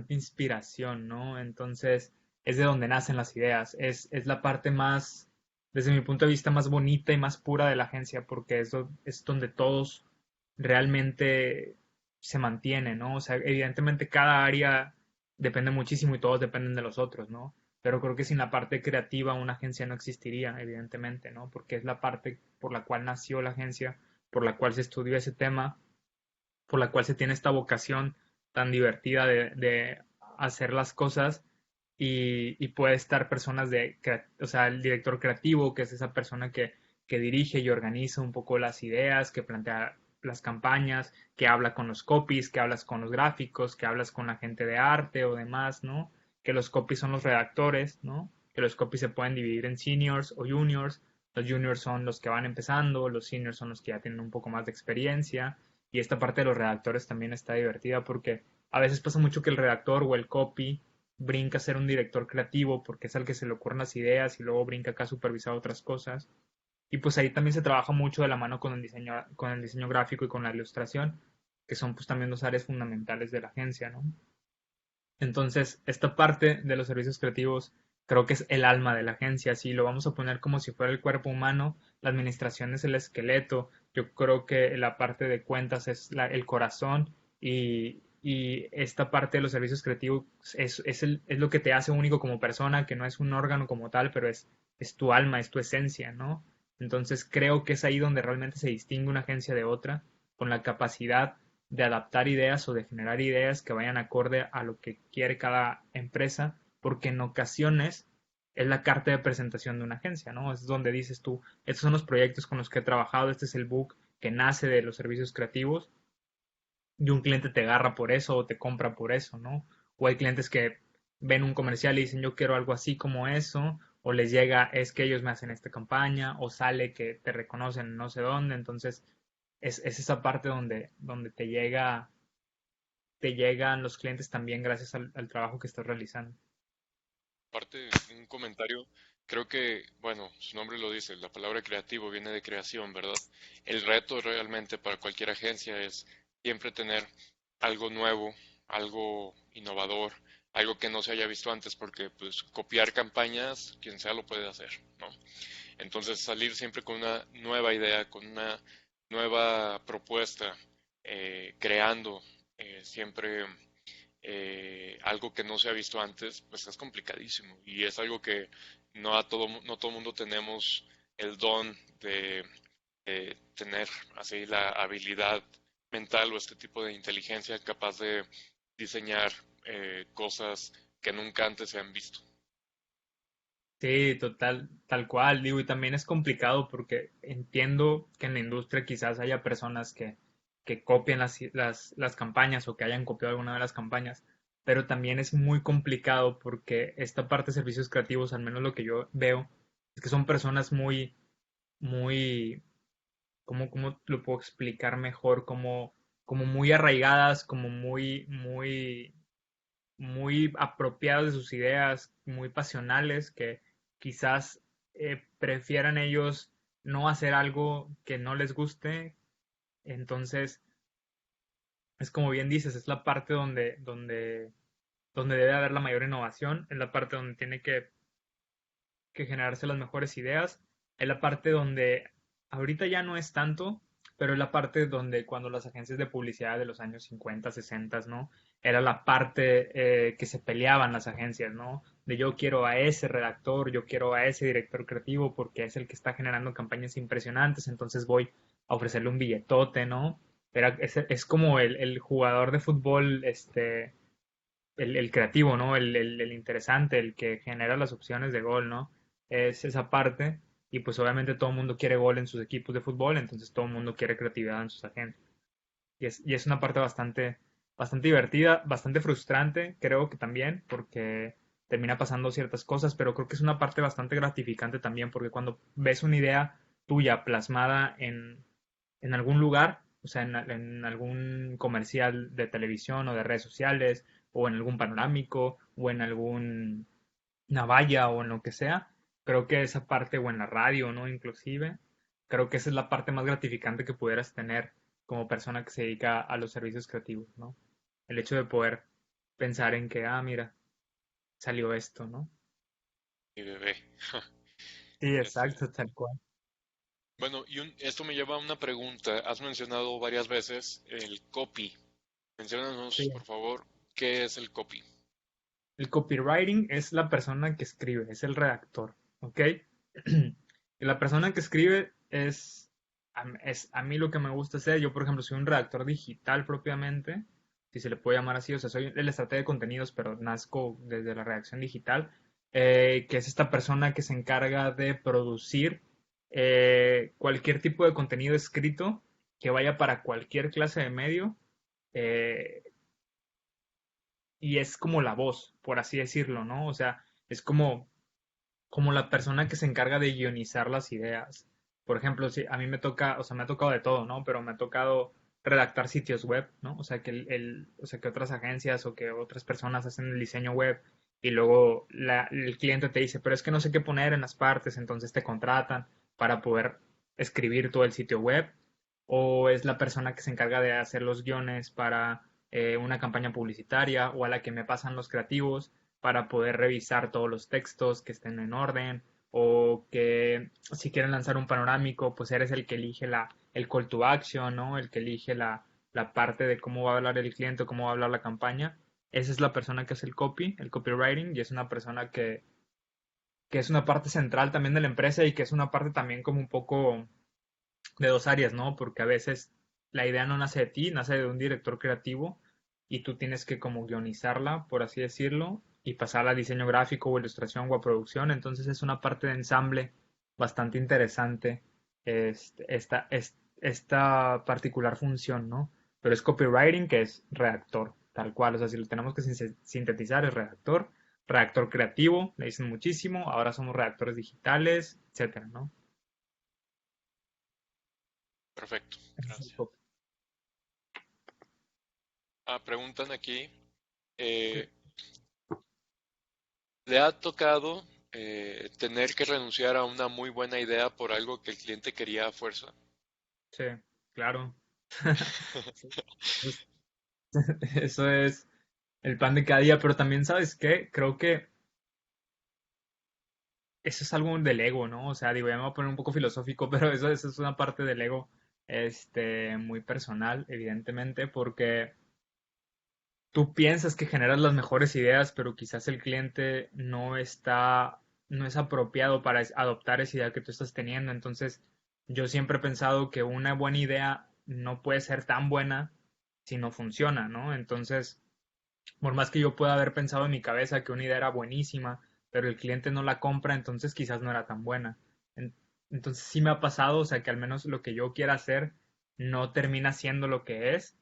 inspiración, ¿no? Entonces, es de donde nacen las ideas, es la parte más, desde mi punto de vista, más bonita y más pura de la agencia, porque es donde todos realmente se mantienen, ¿no? O sea, evidentemente cada área depende muchísimo y todos dependen de los otros, ¿no? Pero creo que sin la parte creativa una agencia no existiría, evidentemente, ¿no? Porque es la parte por la cual nació la agencia, por la cual se estudió ese tema, por la cual se tiene esta vocación tan divertida de hacer las cosas, y puede estar personas o sea, el director creativo, que es esa persona que dirige y organiza un poco las ideas, que plantea las campañas, que habla con los copies, que hablas con los gráficos, que hablas con la gente de arte o demás, ¿no? Que los copies son los redactores, ¿no? Que los copies se pueden dividir en seniors o juniors. Los juniors son los que van empezando, los seniors son los que ya tienen un poco más de experiencia, y esta parte de los redactores también está divertida porque a veces pasa mucho que el redactor o el copy brinca a ser un director creativo porque es al que se le ocurren las ideas y luego brinca acá a supervisar otras cosas. Y pues ahí también se trabaja mucho de la mano con el diseño gráfico y con la ilustración, que son pues también dos áreas fundamentales de la agencia, ¿no? Entonces, esta parte de los servicios creativos creo que es el alma de la agencia. Si lo vamos a poner como si fuera el cuerpo humano, la administración es el esqueleto. Yo creo que la parte de cuentas es el corazón, y esta parte de los servicios creativos es lo que te hace único como persona, que no es un órgano como tal, pero es tu alma, es tu esencia, ¿no? Entonces creo que es ahí donde realmente se distingue una agencia de otra, con la capacidad de adaptar ideas o de generar ideas que vayan acorde a lo que quiere cada empresa, porque en ocasiones es la carta de presentación de una agencia, ¿no? Es donde dices tú, estos son los proyectos con los que he trabajado, este es el book que nace de los servicios creativos, y un cliente te agarra por eso o te compra por eso, ¿no? O hay clientes que ven un comercial y dicen yo quiero algo así como eso, o les llega es que ellos me hacen esta campaña, o sale que te reconocen no sé dónde. Entonces es esa parte donde te llegan los clientes también gracias al trabajo que estás realizando. Aparte, un comentario, creo que, bueno, su nombre lo dice, la palabra creativo viene de creación, ¿verdad? El reto realmente para cualquier agencia es siempre tener algo nuevo, algo innovador, algo que no se haya visto antes, porque pues copiar campañas, quien sea lo puede hacer, ¿no? Entonces salir siempre con una nueva idea, con una nueva propuesta, creando siempre algo que no se ha visto antes, pues es complicadísimo y es algo que no todo mundo tenemos el don tener así la habilidad mental o este tipo de inteligencia capaz de diseñar cosas que nunca antes se han visto. Sí, total, tal cual, digo, y también es complicado porque entiendo que en la industria quizás haya personas que copien las campañas o que hayan copiado alguna de las campañas, pero también es muy complicado porque esta parte de servicios creativos, al menos lo que yo veo, es que son personas muy, ¿cómo lo puedo explicar mejor? Como muy arraigadas, como muy apropiados de sus ideas, muy pasionales, que quizás prefieran ellos no hacer algo que no les guste. Entonces, es como bien dices, es la parte donde debe haber la mayor innovación, es la parte donde tiene que generarse las mejores ideas, es la parte donde ahorita ya no es tanto, pero es la parte donde cuando las agencias de publicidad de los años 50, 60, ¿no? Era la parte que se peleaban las agencias, ¿no? De yo quiero a ese redactor, yo quiero a ese director creativo porque es el que está generando campañas impresionantes, entonces voy a ofrecerle un billetote, ¿no? Es como el jugador de fútbol, el creativo, ¿no? El interesante, el que genera las opciones de gol, ¿no? Es esa parte. Y pues obviamente todo el mundo quiere gol en sus equipos de fútbol, entonces todo el mundo quiere creatividad en sus agencias. Y es una parte bastante divertida, bastante frustrante, creo que también, porque termina pasando ciertas cosas, pero creo que es una parte bastante gratificante también, porque cuando ves una idea tuya plasmada en algún lugar, o sea, en algún comercial de televisión o de redes sociales, o en algún panorámico, o en alguna valla, o en lo que sea, creo que esa parte, o en la radio, ¿no? Inclusive, creo que esa es la parte más gratificante que pudieras tener como persona que se dedica a los servicios creativos, ¿no? El hecho de poder pensar en que, mira, salió esto, ¿no? Mi bebé. Sí, Este, exacto, tal cual. bueno, esto me lleva a una pregunta. Has mencionado varias veces el copy. Menciónanos, Sí. por favor, ¿qué es el copy? El copywriting es la persona que escribe, es el redactor, ¿ok? Y la persona que escribe es a mí lo que me gusta hacer. Yo, por ejemplo, soy un redactor digital propiamente, si se le puede llamar así. O sea, soy el estratega de contenidos, pero nazco desde la redacción digital, que es esta persona que se encarga de producir cualquier tipo de contenido escrito que vaya para cualquier clase de medio. eh, y es como la voz, por así decirlo, ¿no? O sea, es como la persona que se encarga de guionizar las ideas. Por ejemplo, si a mí me toca, o sea, me ha tocado de todo, ¿no? Pero me ha tocado redactar sitios web, ¿no? O sea, o sea, que otras agencias o que otras personas hacen el diseño web y luego el cliente te dice, pero es que no sé qué poner en las partes, entonces te contratan para poder escribir todo el sitio web. O es la persona que se encarga de hacer los guiones para una campaña publicitaria o a la que me pasan los creativos para poder revisar todos los textos que estén en orden o que si quieren lanzar un panorámico, pues eres el que elige el call to action, ¿no? El que elige la parte de cómo va a hablar el cliente, cómo va a hablar la campaña. Esa es la persona que hace el copywriting, y es una persona que es una parte central también de la empresa y que es una parte también como un poco de dos áreas, ¿no? Porque a veces la idea no nace de ti, nace de un director creativo y tú tienes que como guionizarla, por así decirlo, y pasarla a diseño gráfico o ilustración o a producción. Entonces es una parte de ensamble bastante interesante esta particular función, ¿no? Pero es copywriting, que es redactor, tal cual. O sea, si lo tenemos que sintetizar, es redactor, redactor creativo, le dicen muchísimo, ahora somos redactores digitales, etcétera, ¿no? Perfecto, Ese es el gracias. copy. Preguntan aquí, Sí. eh, ¿le ha tocado tener que renunciar a una muy buena idea por algo que el cliente quería a fuerza? Sí, claro. Sí, pues, eso es el pan de cada día, pero también, ¿sabes qué? Creo que eso es algo del ego, ¿no? O sea, digo, ya me voy a poner un poco filosófico, pero eso es una parte del ego, muy personal, evidentemente, porque tú piensas que generas las mejores ideas, pero quizás el cliente no es apropiado para adoptar esa idea que tú estás teniendo. Entonces, yo siempre he pensado que una buena idea no puede ser tan buena si no funciona, ¿no? Entonces, por más que yo pueda haber pensado en mi cabeza que una idea era buenísima, pero el cliente no la compra, entonces quizás no era tan buena. En- Entonces sí me ha pasado, o sea, que al menos lo que yo quiera hacer no termina siendo lo que es,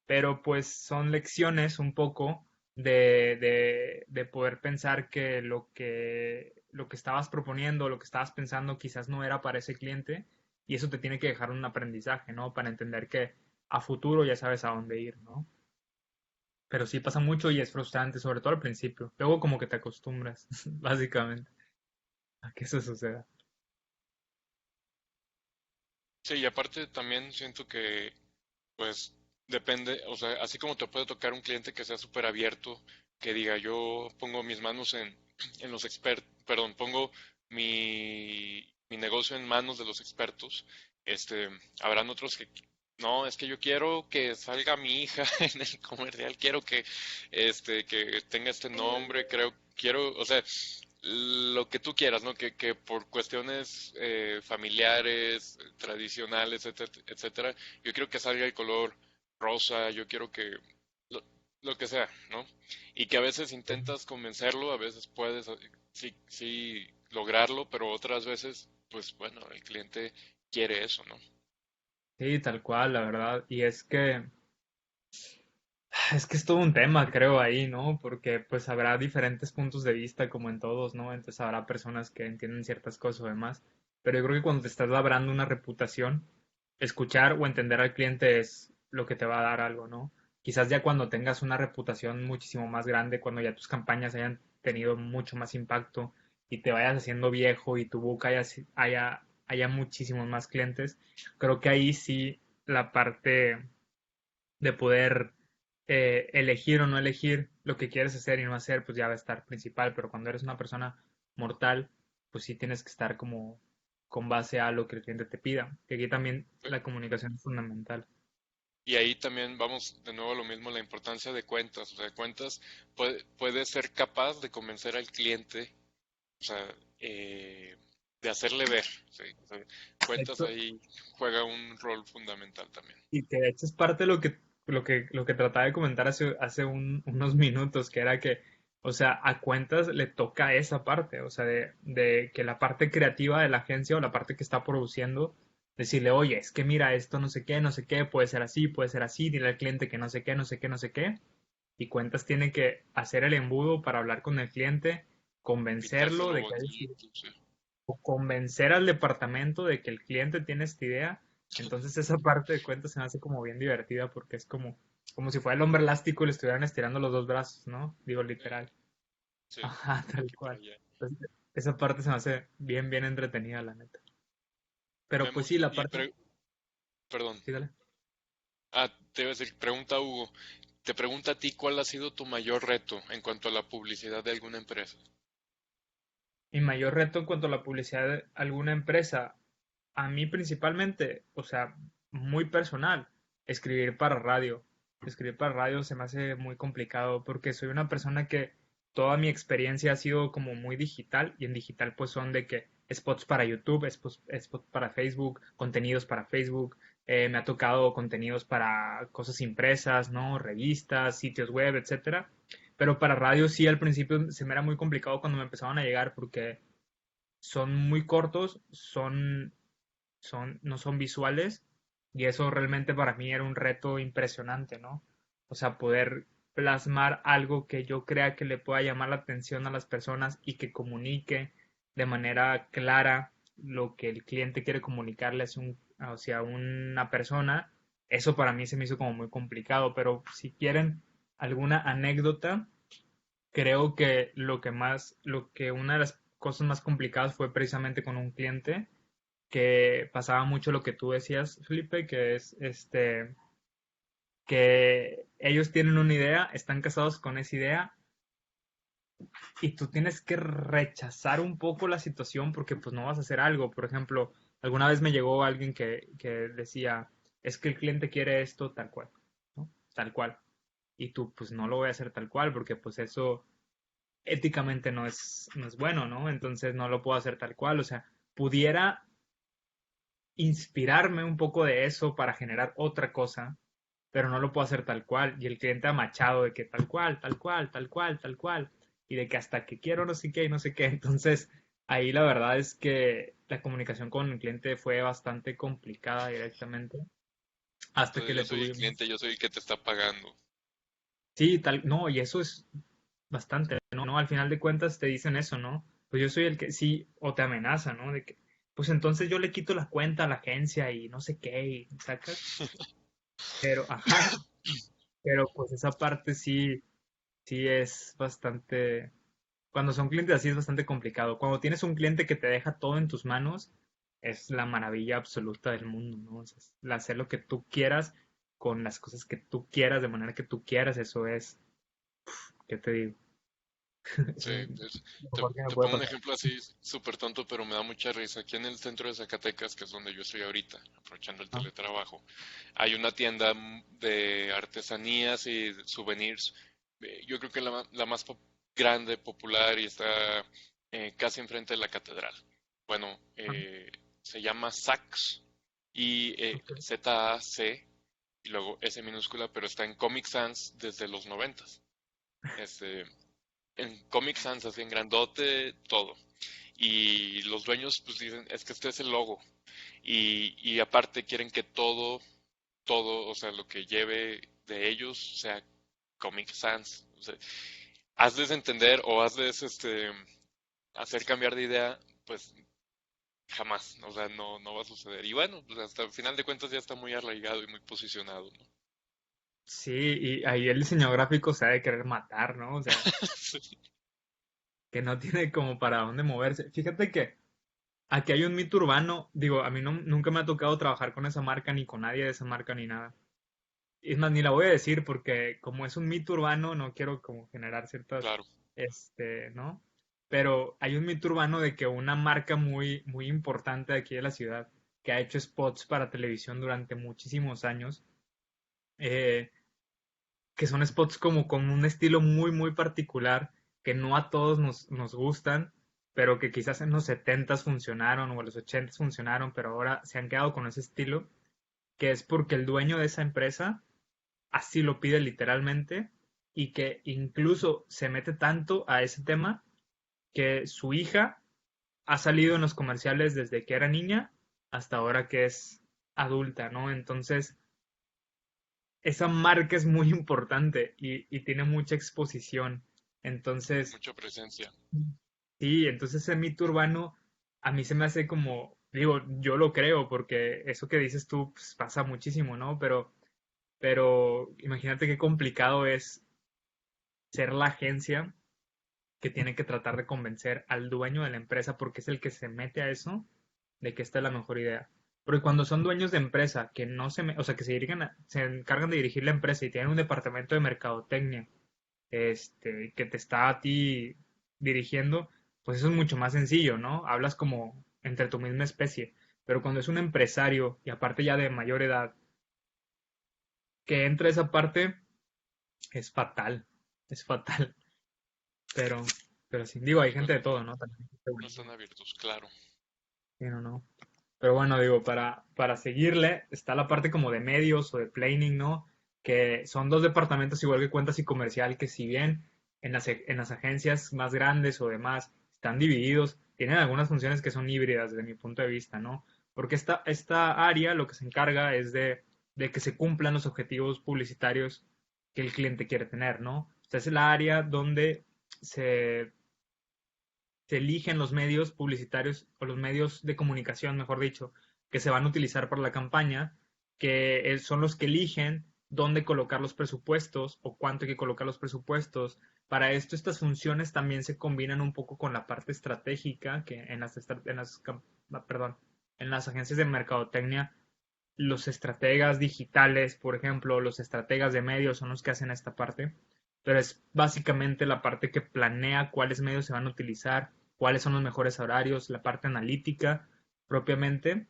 pero pues son lecciones un poco de poder pensar que lo que estabas proponiendo, lo que estabas pensando quizás no era para ese cliente y eso te tiene que dejar un aprendizaje, ¿no? Para entender que a futuro ya sabes a dónde ir, ¿no? Pero sí pasa mucho y es frustrante, sobre todo al principio. Luego como que te acostumbras, básicamente, a que eso suceda. Sí, y aparte también siento que, pues, depende, o sea, así como te puede tocar un cliente que sea súper abierto, que diga, yo pongo mis manos en los expertos, perdón, pongo mi negocio en manos de los expertos, este, habrán otros que, no, es que yo quiero que salga mi hija en el comercial, quiero que tenga este nombre, quiero, o sea, lo que tú quieras, ¿no? Que por cuestiones familiares, tradicionales, etcétera, etcétera, yo quiero que salga el color rosa, yo quiero que lo, lo que sea, ¿no? Y que a veces intentas convencerlo, a veces puedes sí, sí lograrlo, pero otras veces, pues bueno, el cliente quiere eso, ¿no? Sí, tal cual, la verdad. Y es que es todo un tema, creo, ahí, ¿no? Porque pues habrá diferentes puntos de vista como en todos, ¿no? Entonces habrá personas que entienden ciertas cosas o demás. Pero yo creo que cuando te estás labrando una reputación, escuchar o entender al cliente es lo que te va a dar algo, ¿no? Quizás ya cuando tengas una reputación muchísimo más grande, cuando ya tus campañas hayan tenido mucho más impacto y te vayas haciendo viejo y tu boca haya muchísimos más clientes, creo que ahí sí la parte de poder elegir o no elegir lo que quieres hacer y no hacer, pues ya va a estar principal, pero cuando eres una persona mortal, pues sí tienes que estar como con base a lo que el cliente te pida. Y aquí también la comunicación es fundamental. Y ahí también vamos de nuevo a lo mismo, la importancia de cuentas. O sea, cuentas puede ser capaz de convencer al cliente, o sea, de hacerle ver. ¿Sí? O sea, cuentas Esto, ahí juega un rol fundamental también. y que de hecho es parte de lo que trataba de comentar hace unos minutos, que era que, o sea, a cuentas le toca esa parte, o sea, de que la parte creativa de la agencia o la parte que está produciendo, decirle, oye, es que mira, esto no sé qué, puede ser así, dile al cliente que no sé qué, no sé qué, no sé qué, y cuentas tiene que hacer el embudo para hablar con el cliente, convencerlo Pintárselo de que bonito, sí. o convencer al departamento de que el cliente tiene esta idea. Entonces esa parte de cuentas se me hace como bien divertida porque es como si fuera el hombre elástico y le estuvieran estirando los dos brazos, ¿no? Digo literal. Sí, Ajá, de tal aquí para cual. allá. Entonces, esa parte se me hace bien, bien entretenida, la neta. Pero pues Memo, sí, la parte... perdón. Sí, dale. Ah, te iba a decir, pregunta Hugo. Te pregunta a ti cuál ha sido tu mayor reto en cuanto a la publicidad de alguna empresa. Mi mayor reto en cuanto a la publicidad de alguna empresa, a mí principalmente, o sea, muy personal, escribir para radio. Escribir para radio se me hace muy complicado porque soy una persona que toda mi experiencia ha sido como muy digital y en digital pues son de que spots para YouTube, spots para Facebook, contenidos para Facebook, me ha tocado contenidos para cosas impresas, ¿no? Revistas, sitios web, etcétera. Pero para radio sí al principio se me era muy complicado cuando me empezaban a llegar porque son muy cortos, no son visuales y eso realmente para mí era un reto impresionante, ¿no? O sea, poder plasmar algo que yo crea que le pueda llamar la atención a las personas y que comunique de manera clara lo que el cliente quiere comunicarle hacia una persona, eso para mí se me hizo como muy complicado, pero si quieren alguna anécdota, creo que lo que una de las cosas más complicadas fue precisamente con un cliente que pasaba mucho lo que tú decías, Felipe, que es que ellos tienen una idea, están casados con esa idea y tú tienes que rechazar un poco la situación porque pues no vas a hacer algo. Por ejemplo, alguna vez me llegó alguien que decía, es que el cliente quiere esto tal cual, ¿no? Tal cual. Y tú pues no lo voy a hacer tal cual porque pues eso éticamente no es bueno, ¿no? Entonces no lo puedo hacer tal cual. O sea, pudiera inspirarme un poco de eso para generar otra cosa, pero no lo puedo hacer tal cual. Y el cliente ha machado de que tal cual, tal cual, tal cual, tal cual. Y de que hasta que quiero no sé qué y no sé qué. Entonces, ahí la verdad es que la comunicación con el cliente fue bastante complicada directamente. Hasta que Entonces le yo soy el tuvimos. cliente, yo soy el que te está pagando. Sí, tal, no, y eso es bastante, ¿no? ¿No? Al final de cuentas te dicen eso, ¿no? Pues yo soy el que sí, o te amenaza, ¿no? De que, pues entonces yo le quito la cuenta a la agencia y no sé qué, y sacas. Pero, ajá, pero pues esa parte sí, sí es bastante, cuando son clientes así es bastante complicado. Cuando tienes un cliente que te deja todo en tus manos, es la maravilla absoluta del mundo, ¿no? O sea, es hacer lo que tú quieras con las cosas que tú quieras, de manera que tú quieras, eso es, ¿qué te digo? Sí, Eso es lo te, mejor que me te puede pongo un pasar. ejemplo así súper tonto, pero me da mucha risa. Aquí en el centro de Zacatecas, que es donde yo estoy ahorita, aprovechando el Ah, teletrabajo, hay una tienda de artesanías y de souvenirs. Yo creo que la más grande, popular y está casi enfrente de la catedral. Bueno, ah, se llama Saks y ok. ZAC y luego S minúscula, pero está en Comic Sans desde los noventas. Este, en Comic Sans, así en grandote, todo. Y los dueños pues dicen, es que este es el logo. Y aparte quieren que todo, o sea, lo que lleve de ellos sea Comic Sans. O sea, hazles entender o hazles hacer cambiar de idea, pues jamás, o sea, no va a suceder. Y bueno, pues hasta el final de cuentas ya está muy arraigado y muy posicionado, ¿no? Sí, y ahí el diseñador gráfico se ha de querer matar, ¿no? O sea, Sí, que no tiene como para dónde moverse. Fíjate que aquí hay un mito urbano, digo, a mí no, nunca me ha tocado trabajar con esa marca, ni con nadie de esa marca, ni nada. Es más, ni la voy a decir porque como es un mito urbano, no quiero como generar ciertas, claro. ¿no? Pero hay un mito urbano de que una marca muy, muy importante de aquí de la ciudad, que ha hecho spots para televisión durante muchísimos años, eh, que son spots como con un estilo muy, muy particular, que no a todos nos gustan, pero que quizás en los 70s funcionaron o en los 80s funcionaron, pero ahora se han quedado con ese estilo, que es porque el dueño de esa empresa así lo pide literalmente y que incluso se mete tanto a ese tema que su hija ha salido en los comerciales desde que era niña hasta ahora que es adulta, ¿no? Entonces, esa marca es muy importante y tiene mucha exposición. Entonces, Mucha presencia. sí, entonces ese mito urbano a mí se me hace como, digo, yo lo creo porque eso que dices tú pues, pasa muchísimo, ¿no? Pero imagínate qué complicado es ser la agencia que tiene que tratar de convencer al dueño de la empresa porque es el que se mete a eso de que esta es la mejor idea. Porque cuando son dueños de empresa que no o sea, que se encargan de dirigir la empresa y tienen un departamento de mercadotecnia, que te está a ti dirigiendo, pues eso es mucho más sencillo, ¿no? Hablas como entre tu misma especie. Pero cuando es un empresario y aparte ya de mayor edad, que entra esa parte, es fatal, es fatal. Pero, pero sí, digo, hay No, gente de todo, ¿no? También hay gente no están buenísima. abiertos, claro. Sí, no, no. Pero bueno, digo, para seguirle, está la parte como de medios o de planning, ¿no? Que son dos departamentos igual que cuentas y comercial, que si bien en las agencias más grandes o demás están divididos, tienen algunas funciones que son híbridas desde mi punto de vista, ¿no? Porque esta área lo que se encarga es de que se cumplan los objetivos publicitarios que el cliente quiere tener, ¿no? O sea, es la área donde se se eligen los medios publicitarios o los medios de comunicación, mejor dicho, que se van a utilizar para la campaña, que son los que eligen dónde colocar los presupuestos o cuánto hay que colocar los presupuestos. Para esto, estas funciones también se combinan un poco con la parte estratégica, que perdón, en las agencias de mercadotecnia, los estrategas digitales, por ejemplo, los estrategas de medios son los que hacen esta parte, pero es básicamente la parte que planea cuáles medios se van a utilizar, cuáles son los mejores horarios, la parte analítica propiamente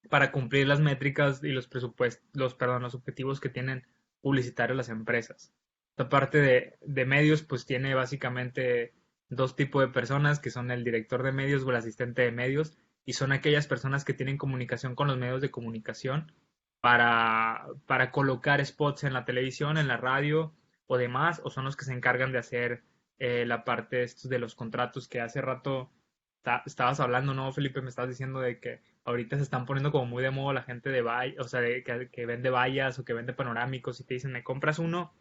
para cumplir las métricas y los presupuestos, los objetivos que tienen publicitarios las empresas. Esta parte de medios pues tiene básicamente dos tipos de personas que son el director de medios o el asistente de medios, y son aquellas personas que tienen comunicación con los medios de comunicación para colocar spots en la televisión, en la radio o demás, o son los que se encargan de hacer la parte estos de los contratos que hace rato estabas hablando, ¿no, Felipe? Me estabas diciendo de que ahorita se están poniendo como muy de moda la gente de vallas, o sea, que vende vallas o que vende panorámicos y te dicen, me compras uno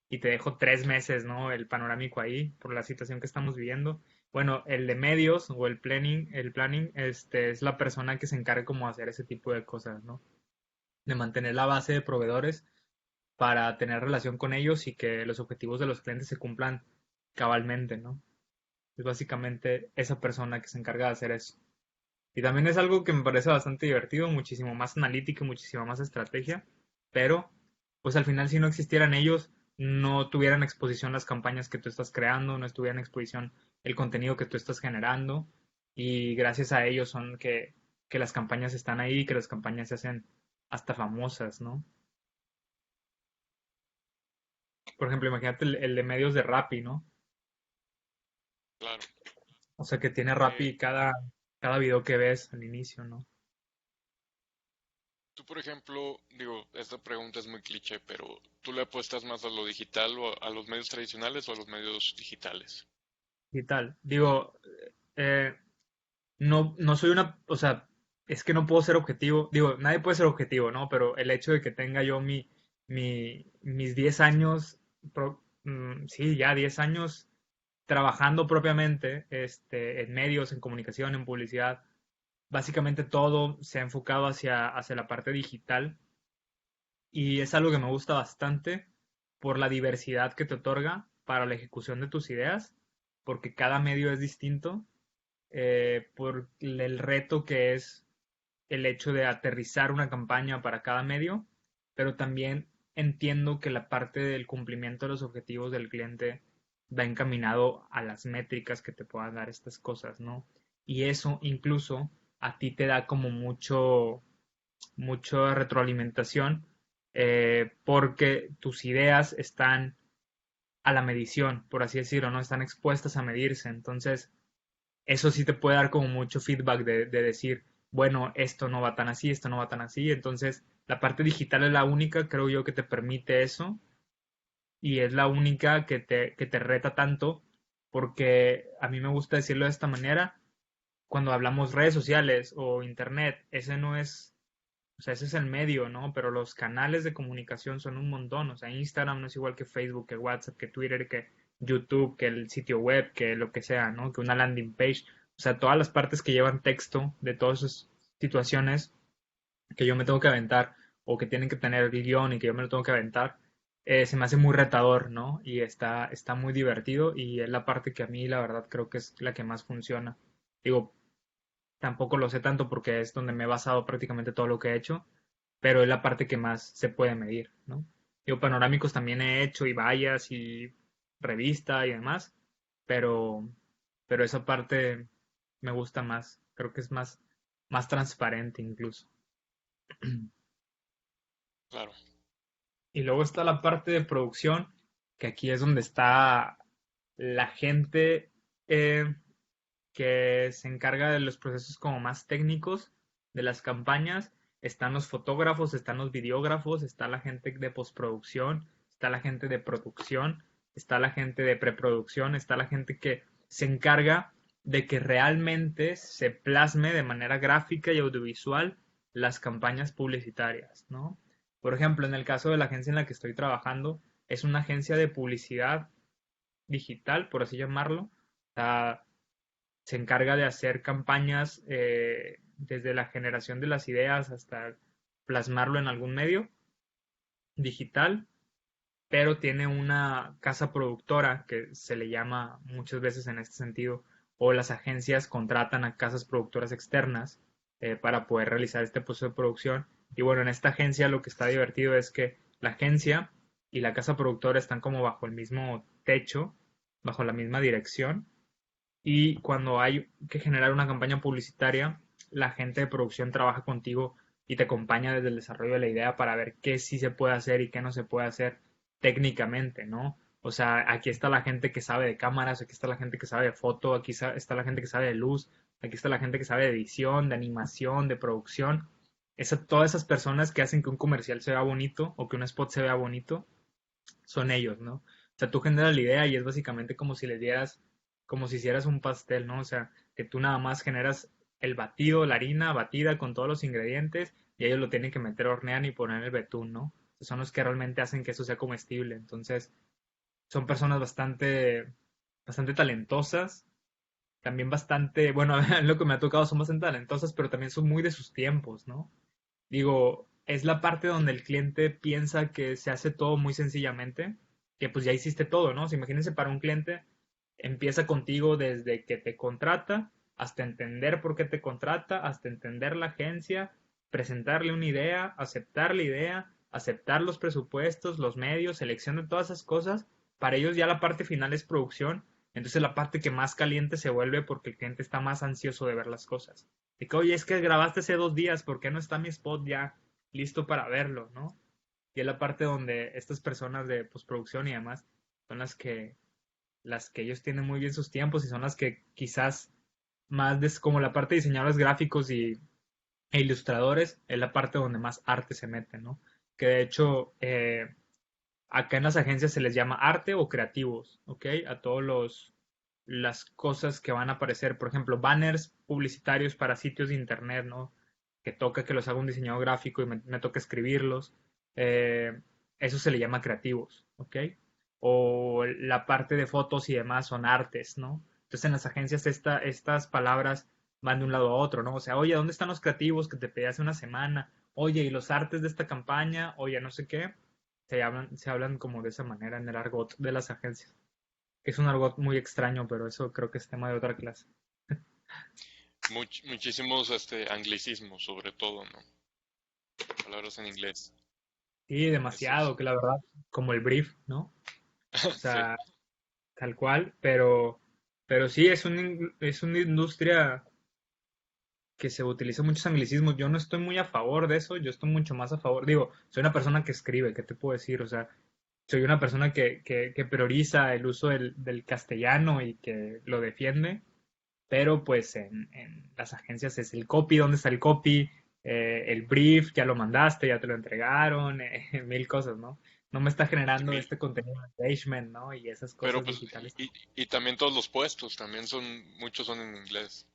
y te dejo 3 meses, ¿no? El panorámico ahí por la situación que estamos viviendo. Bueno, el de medios o el planning, es la persona que se encarga como de hacer ese tipo de cosas, ¿no? De mantener la base de proveedores para tener relación con ellos y que los objetivos de los clientes se cumplan cabalmente, ¿no? Es básicamente esa persona que se encarga de hacer eso. Y también es algo que me parece bastante divertido, muchísimo más analítico, muchísima más estrategia, pero pues al final si no existieran ellos, no tuvieran exposición las campañas que tú estás creando, no estuvieran en exposición el contenido que tú estás generando y gracias a ellos son que las campañas están ahí, que las campañas se hacen hasta famosas, ¿no? Por ejemplo, imagínate el de medios de Rappi, ¿no? Claro. O sea, que tiene Eh, Rappi cada video que ves al inicio, ¿no? Tú, por ejemplo, digo, esta pregunta es muy cliché, pero ¿tú le apuestas más a lo digital o a los medios tradicionales o a los medios digitales? Y tal. Digo, eh, no soy o sea, es que no puedo ser objetivo. Digo, nadie puede ser objetivo, ¿no? Pero el hecho de que tenga yo mis 10 años, sí, ya 10 años trabajando propiamente, en medios, en comunicación, en publicidad, básicamente todo se ha enfocado hacia la parte digital y es algo que me gusta bastante por la diversidad que te otorga para la ejecución de tus ideas, porque cada medio es distinto, por el reto que es el hecho de aterrizar una campaña para cada medio, pero también entiendo que la parte del cumplimiento de los objetivos del cliente va encaminado a las métricas que te puedan dar estas cosas, ¿no? Y eso incluso a ti te da como mucha retroalimentación, porque tus ideas están a la medición, por así decirlo, ¿no? Están expuestas a medirse. Entonces, eso sí te puede dar como mucho feedback de decir, bueno, esto no va tan así, esto no va tan así. Entonces, la parte digital es la única, creo yo, que te permite eso y es la única que te reta tanto, porque a mí me gusta decirlo de esta manera, cuando hablamos redes sociales o internet, ese no es, o sea, ese es el medio, ¿no? Pero los canales de comunicación son un montón. O sea, Instagram no es igual que Facebook, que WhatsApp, que Twitter, que YouTube, que el sitio web, que lo que sea, ¿no? Que una landing page. O sea, todas las partes que llevan texto de todas esas situaciones que yo me tengo que aventar o que tienen que tener guión y que yo me lo tengo que aventar, se me hace muy retador, ¿no? Y está muy divertido y es la parte que a mí, la verdad, creo que es la que más funciona. Digo, tampoco lo sé tanto porque es donde me he basado prácticamente todo lo que he hecho, pero es la parte que más se puede medir, ¿no? Digo, panorámicos también he hecho y vallas y revista y demás, pero, pero esa parte me gusta más, creo que es más transparente incluso. Claro. Y luego está la parte de producción, que aquí es donde está la gente eh, que se encarga de los procesos como más técnicos de las campañas. Están los fotógrafos, están los videógrafos, está la gente de postproducción, está la gente de producción, está la gente de preproducción, está la gente que se encarga de que realmente se plasme de manera gráfica y audiovisual las campañas publicitarias, ¿no? Por ejemplo, en el caso de la agencia en la que estoy trabajando, es una agencia de publicidad digital, por así llamarlo. O sea, se encarga de hacer campañas, desde la generación de las ideas hasta plasmarlo en algún medio digital, pero tiene una casa productora que se le llama muchas veces en este sentido, o las agencias contratan a casas productoras externas, para poder realizar este proceso de producción. Y bueno, en esta agencia lo que está divertido es que la agencia y la casa productora están como bajo el mismo techo, bajo la misma dirección, y cuando hay que generar una campaña publicitaria, la gente de producción trabaja contigo y te acompaña desde el desarrollo de la idea para ver qué sí se puede hacer y qué no se puede hacer técnicamente, ¿no? O sea, aquí está la gente que sabe de cámaras, aquí está la gente que sabe de foto, aquí está la gente que sabe de luz, aquí está la gente que sabe de edición, de animación, de producción. Todas esas personas que hacen que un comercial se vea bonito o que un spot se vea bonito, son ellos, ¿no? O sea, tú generas la idea y es básicamente como si les dieras, como si hicieras un pastel, ¿no? O sea, que tú nada más generas el batido, la harina batida con todos los ingredientes y ellos lo tienen que meter a hornear y poner el betún, ¿no? O sea, son los que realmente hacen que eso sea comestible. Entonces, son personas bastante talentosas, también bastante, bueno, lo que me ha tocado son bastante talentosas, pero también son muy de sus tiempos, ¿no? Digo, es la parte donde el cliente piensa que se hace todo muy sencillamente, que pues ya hiciste todo, ¿no? O sea, imagínense para un cliente, empieza contigo desde que te contrata, hasta entender por qué te contrata, hasta entender la agencia, presentarle una idea, aceptar la idea, aceptar los presupuestos, los medios, selección de todas esas cosas. Para ellos ya la parte final es producción, entonces la parte que más caliente se vuelve porque el cliente está más ansioso de ver las cosas. De que, oye, es que grabaste hace 2 días, ¿por qué no está mi spot ya listo para verlo, ¿no? Y es la parte donde estas personas de postproducción y demás son las que ellos tienen muy bien sus tiempos y son las que quizás como la parte de diseñadores gráficos e ilustradores es la parte donde más arte se mete, ¿no? Que de hecho acá en las agencias se les llama arte o creativos, ¿ok? A todos las cosas que van a aparecer, por ejemplo, banners publicitarios para sitios de internet, ¿no? Que toca que los haga un diseñador gráfico y me toca escribirlos. Eh, Eso se le llama creativos, ¿ok? O la parte de fotos y demás son artes, ¿no? Entonces en las agencias estas palabras van de un lado a otro, ¿no? O sea, oye, ¿dónde están los creativos que te pedí hace una semana? Oye, ¿y los artes de esta campaña? Oye, no sé qué. Se hablan como de esa manera en el argot de las agencias. Es un argot muy extraño, pero eso creo que es tema de otra clase. Muchísimos anglicismos, sobre todo, ¿no? Palabras en inglés. Sí, Eso es. demasiado, que la verdad, como el brief, ¿no? O Sí. sea, tal cual, pero sí, es una industria que se utiliza muchos anglicismos. Yo no estoy muy a favor de eso, yo estoy mucho más a favor. Digo, soy una persona que escribe, ¿qué te puedo decir? O sea, soy una persona que prioriza el uso del castellano y que lo defiende, pero pues en las agencias es el copy, ¿dónde está el copy? El brief, ya lo mandaste, ya te lo entregaron, mil cosas, ¿no? No me está Y generando mil. este contenido de engagement, ¿no? Y esas Pero cosas pues, digitales. y también todos los puestos, también muchos son en inglés.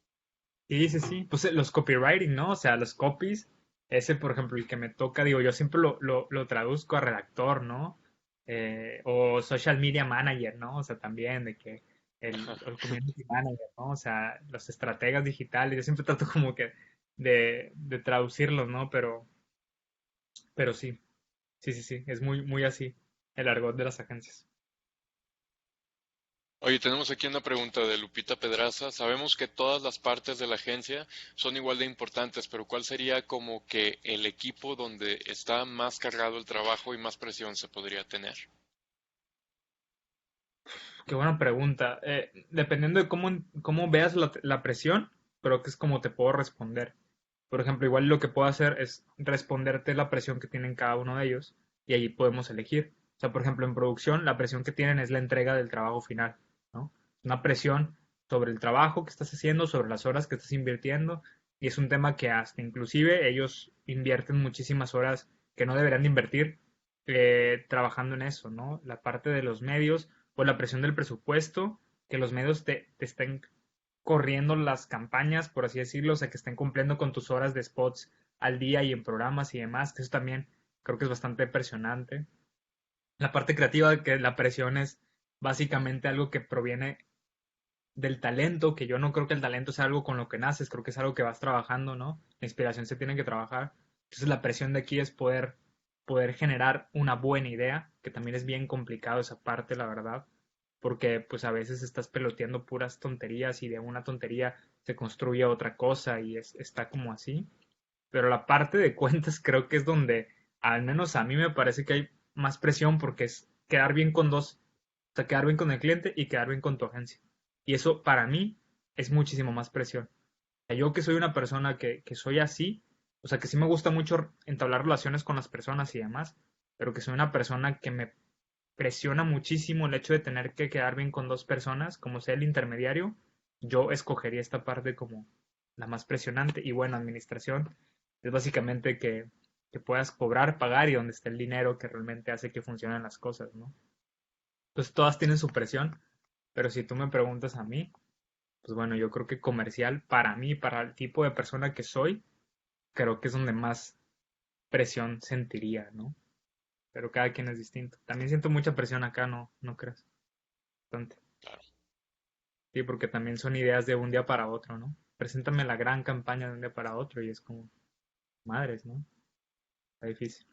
Sí, sí, sí. Pues los copywriting, ¿no? O sea, los copies, ese, por ejemplo, el que me toca, digo, yo siempre lo traduzco a redactor, ¿no? O social media manager, ¿no? O sea, también de que el community manager, ¿no? O sea, los estrategas digitales, yo siempre trato como que de traducirlos, ¿no? Pero sí, sí, sí, sí, es muy, muy así el argot de las agencias. Oye, tenemos aquí una pregunta de Lupita Pedraza. Sabemos que todas las partes de la agencia son igual de importantes, pero ¿cuál sería como que el equipo donde está más cargado el trabajo y más presión se podría tener? Qué buena pregunta. Dependiendo de cómo veas la presión, creo que es como te puedo responder. Por ejemplo, igual lo que puedo hacer es responderte la presión que tienen cada uno de ellos y allí podemos elegir. O sea, por ejemplo, en producción, la presión que tienen es la entrega del trabajo final, ¿no? Una presión sobre el trabajo que estás haciendo, sobre las horas que estás invirtiendo, y es un tema que hasta inclusive ellos invierten muchísimas horas que no deberían de invertir trabajando en eso, ¿no? La parte de los medios por la presión del presupuesto, que los medios te estén corriendo las campañas, por así decirlo, o sea, que estén cumpliendo con tus horas de spots al día y en programas y demás, que eso también creo que es bastante presionante. La parte creativa, que la presión es básicamente algo que proviene del talento, que yo no creo que el talento sea algo con lo que naces, creo que es algo que vas trabajando, ¿no? La inspiración se tiene que trabajar. Entonces la presión de aquí es poder generar una buena idea, que también es bien complicado esa parte, la verdad, porque pues a veces estás peloteando puras tonterías y de una tontería se construye otra cosa y está como así. Pero la parte de cuentas creo que es donde, al menos a mí me parece que hay más presión porque es quedar bien con dos, o sea, quedar bien con el cliente y quedar bien con tu agencia. Y eso para mí es muchísimo más presión. O sea, yo que soy una persona que soy así, o sea, que sí me gusta mucho entablar relaciones con las personas y demás, pero que soy una persona que me presiona muchísimo el hecho de tener que quedar bien con dos personas, como sea el intermediario, yo escogería esta parte como la más presionante. Y bueno, administración es básicamente que puedas cobrar, pagar y donde esté el dinero que realmente hace que funcionen las cosas, ¿no? Entonces todas tienen su presión, pero si tú me preguntas a mí, pues bueno, yo creo que comercial para mí, para el tipo de persona que soy, creo que es donde más presión sentiría, ¿no? Pero cada quien es distinto. También siento mucha presión acá, ¿no? ¿No crees? Bastante. Claro. Sí, porque también son ideas de un día para otro, ¿no? Preséntame la gran campaña de un día para otro y es como, madres, ¿no? Está difícil.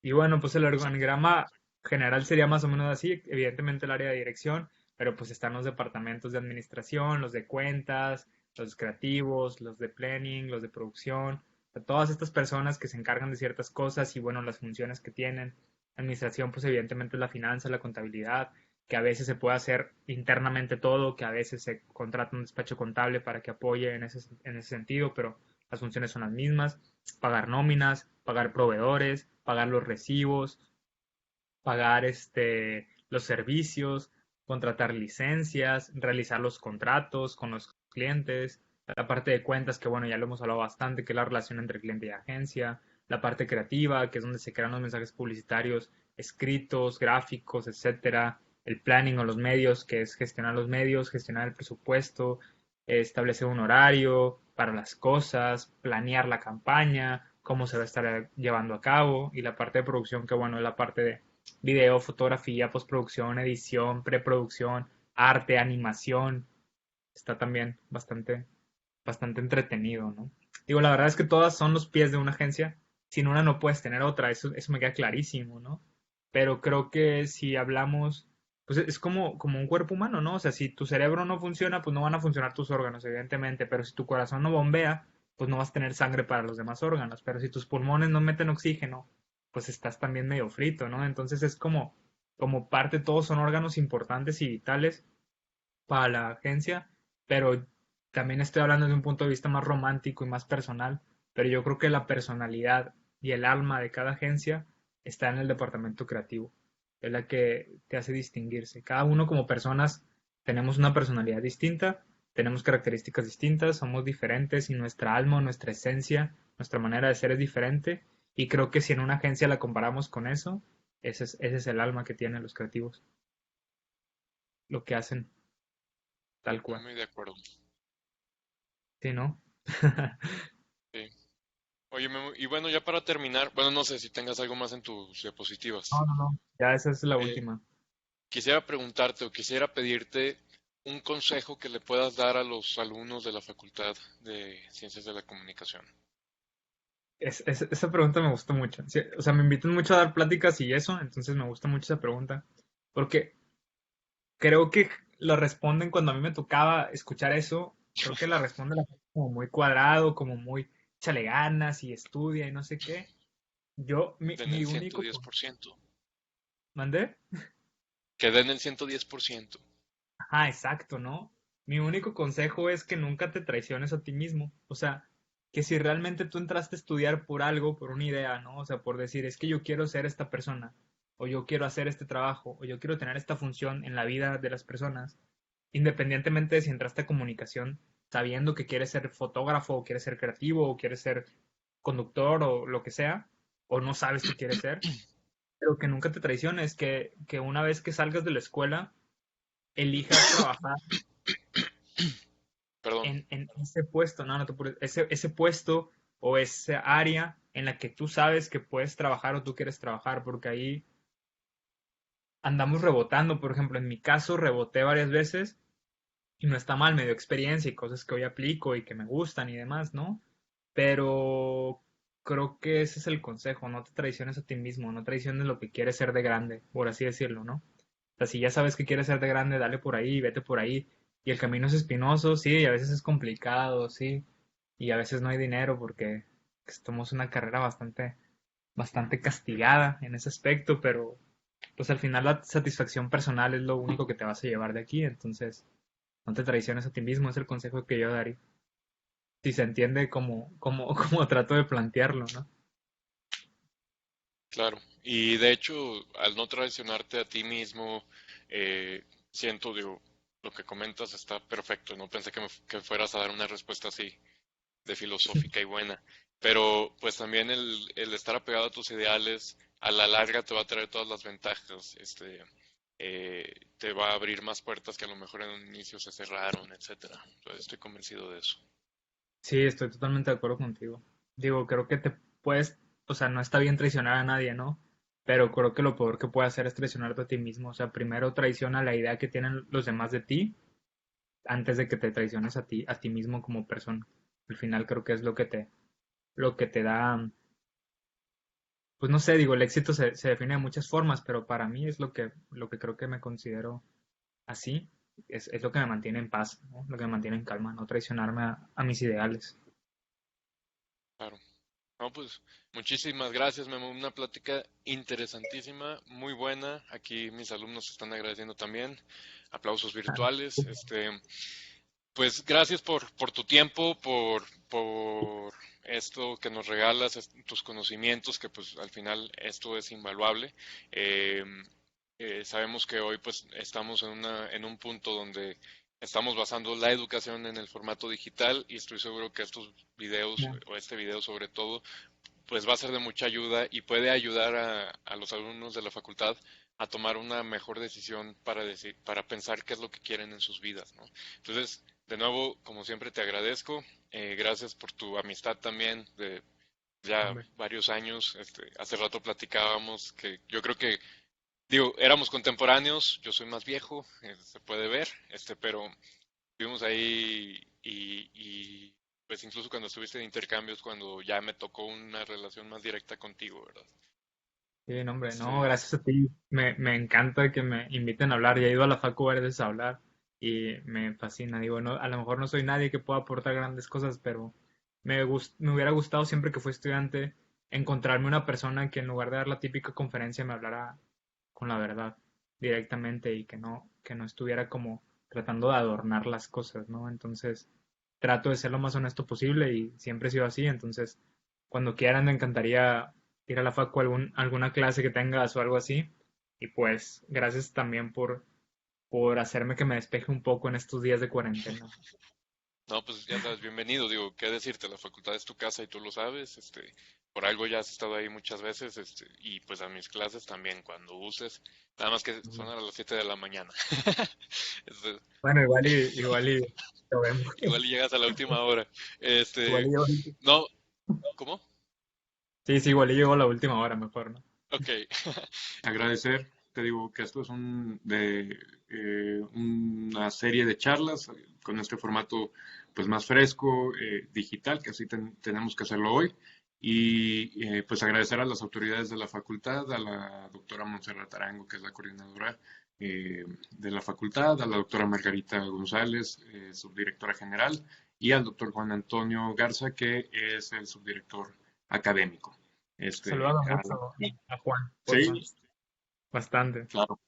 Y bueno, pues el organigrama general sería más o menos así, evidentemente el área de dirección, pero pues están los departamentos de administración, los de cuentas, los creativos, los de planning, los de producción, o sea, todas estas personas que se encargan de ciertas cosas y bueno, las funciones que tienen. Administración, pues evidentemente es la finanza, la contabilidad, que a veces se puede hacer internamente todo, que a veces se contrata un despacho contable para que apoye en ese sentido, pero las funciones son las mismas, pagar nóminas, pagar proveedores, pagar los recibos, pagar los servicios, contratar licencias, realizar los contratos con los clientes, la parte de cuentas, que bueno, ya lo hemos hablado bastante, que es la relación entre cliente y agencia, la parte creativa, que es donde se crean los mensajes publicitarios, escritos, gráficos, etcétera, el planning o los medios, que es gestionar los medios, gestionar el presupuesto, establecer un horario para las cosas, planear la campaña, cómo se va a estar llevando a cabo, y la parte de producción, que bueno, es la parte de video, fotografía, postproducción, edición, preproducción, arte, animación. Está también bastante entretenido, ¿no? Digo, la verdad es que todas son los pies de una agencia. Sin una no puedes tener otra, eso me queda clarísimo, ¿no? Pero creo que si hablamos, pues es como un cuerpo humano, ¿no? O sea, si tu cerebro no funciona, pues no van a funcionar tus órganos, evidentemente, pero si tu corazón no bombea, pues no vas a tener sangre para los demás órganos, pero si tus pulmones no meten oxígeno, pues estás también medio frito, ¿no? Entonces es como parte, todos son órganos importantes y vitales para la agencia, pero también estoy hablando desde un punto de vista más romántico y más personal, pero yo creo que la personalidad y el alma de cada agencia está en el departamento creativo, es la que te hace distinguirse. Cada uno como personas tenemos una personalidad distinta, tenemos características distintas, somos diferentes y nuestra alma, nuestra esencia, nuestra manera de ser es diferente y creo que si en una agencia la comparamos con eso, ese es el alma que tienen los creativos, lo que hacen tal Estoy cual. muy de acuerdo. Sí, ¿no? Sí. Oye, Memo, y bueno, ya para terminar, bueno, no sé si tengas algo más en tus diapositivas. No, no, no. Ya esa es la Eh, última. Quisiera preguntarte o quisiera pedirte un consejo que le puedas dar a los alumnos de la Facultad de Ciencias de la Comunicación. Esa pregunta me gustó mucho. Sí, o sea, me invitan mucho a dar pláticas y eso, entonces me gusta mucho esa pregunta. Porque creo que la responden cuando a mí me tocaba escuchar eso. Creo que la responde la gente como muy cuadrado, como muy échale ganas y estudia y no sé qué. Yo, mi, Den mi el ciento único. diez por ciento. ¿Mandé? Que den el 110%. Ah, exacto, ¿no? Mi único consejo es que nunca te traiciones a ti mismo. O sea, que si realmente tú entraste a estudiar por algo, por una idea, ¿no? O sea, por decir, es que yo quiero ser esta persona, o yo quiero hacer este trabajo, o yo quiero tener esta función en la vida de las personas, independientemente de si entraste a comunicación sabiendo que quieres ser fotógrafo, o quieres ser creativo, o quieres ser conductor, o lo que sea, o no sabes qué quieres ser, pero que nunca te traiciones, que una vez que salgas de la escuela, elijas trabajar Perdón. en ese puesto, no te apures, ese puesto o esa área en la que tú sabes que puedes trabajar o tú quieres trabajar, porque ahí andamos rebotando. Por ejemplo, en mi caso reboté varias veces y no está mal, me dio experiencia y cosas que hoy aplico y que me gustan y demás, ¿no? Pero creo que ese es el consejo, no te traiciones a ti mismo, no traiciones lo que quieres ser de grande, por así decirlo, ¿no? O sea, si ya sabes que quieres ser de grande, dale por ahí, vete por ahí. Y el camino es espinoso, sí, y a veces es complicado, sí, y a veces no hay dinero porque somos una carrera bastante castigada en ese aspecto, pero pues al final la satisfacción personal es lo único que te vas a llevar de aquí, entonces no te traiciones a ti mismo, es el consejo que yo daría. Si se entiende como trato de plantearlo, ¿no? Claro. Y de hecho, al no traicionarte a ti mismo, siento, digo, lo que comentas está perfecto. No pensé que fueras a dar una respuesta así de filosófica y buena. Pero pues también el estar apegado a tus ideales a la larga te va a traer todas las ventajas. Te va a abrir más puertas que a lo mejor en un inicio se cerraron, etcétera. Entonces, estoy convencido de eso. Sí, estoy totalmente de acuerdo contigo. Digo, creo que te puedes, o sea, no está bien traicionar a nadie, ¿no? Pero creo que lo peor que puedes hacer es traicionarte a ti mismo. O sea, primero traiciona la idea que tienen los demás de ti antes de que te traiciones a ti mismo como persona. Al final creo que es lo que te da, pues no sé, digo, el éxito se define de muchas formas, pero para mí es lo que creo que me considero así. Es lo que me mantiene en paz, ¿no? Lo que me mantiene en calma, no traicionarme a mis ideales. Claro. No, pues muchísimas gracias, Memo. Una plática interesantísima, muy buena. Aquí mis alumnos están agradeciendo también. Aplausos virtuales. Pues gracias por tu tiempo, por esto que nos regalas, tus conocimientos, que pues al final esto es invaluable. Eh, Sabemos que hoy pues estamos en un punto donde estamos basando la educación en el formato digital y estoy seguro que estos videos Ya. o este video sobre todo pues va a ser de mucha ayuda y puede ayudar a los alumnos de la facultad a tomar una mejor decisión para pensar qué es lo que quieren en sus vidas, ¿no? Entonces, de nuevo, como siempre, te agradezco. Gracias por tu amistad también de ya Hombre. varios años. Hace rato platicábamos que yo creo que, digo, éramos contemporáneos, yo soy más viejo, se puede ver, pero estuvimos ahí pues incluso cuando estuviste en intercambios, cuando ya me tocó una relación más directa contigo, ¿verdad? Sí, no, hombre, no, Este, gracias a ti. Me encanta que me inviten a hablar. Ya he ido a la facu varias veces a hablar y me fascina. Digo, no, a lo mejor no soy nadie que pueda aportar grandes cosas, pero me hubiera gustado siempre que fui estudiante encontrarme una persona que en lugar de dar la típica conferencia me hablara con la verdad directamente y que no estuviera como tratando de adornar las cosas, ¿no? Entonces, trato de ser lo más honesto posible y siempre he sido así. Entonces, cuando quieran, me encantaría ir a la facu alguna clase que tengas o algo así. Y pues, gracias también por hacerme que me despeje un poco en estos días de cuarentena. no, pues ya sabes, bienvenido, digo, qué decirte, la facultad es tu casa y tú lo sabes, por algo ya has estado ahí muchas veces, y pues a mis clases también cuando uses, nada más que son a las 7 de la mañana. Este, Bueno, igual y lo vemos. igual y llegas a la última hora. Igual y yo. No, ¿cómo? Sí, sí, igual y llegó a la última hora, mejor, ¿no? Ok. Agradecer, te digo que esto es una serie de charlas con este formato pues más fresco, digital, que así tenemos que hacerlo hoy. Y pues agradecer a las autoridades de la facultad, a la doctora Montserrat Arango, que es la coordinadora de la facultad, a la doctora Margarita González, subdirectora general, y al doctor Juan Antonio Garza, que es el subdirector académico. Saludado A mucho a Juan, Sí, porfa. Bastante. claro.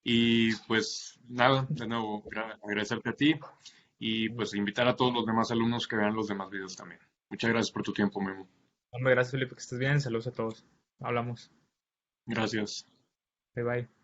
Y pues nada, de nuevo, agradecerte a ti y pues invitar a todos los demás alumnos que vean los demás videos también. Muchas gracias por tu tiempo, Memo. Hombre, gracias Felipe, que estés bien. Saludos a todos. Hablamos. Gracias. Bye bye.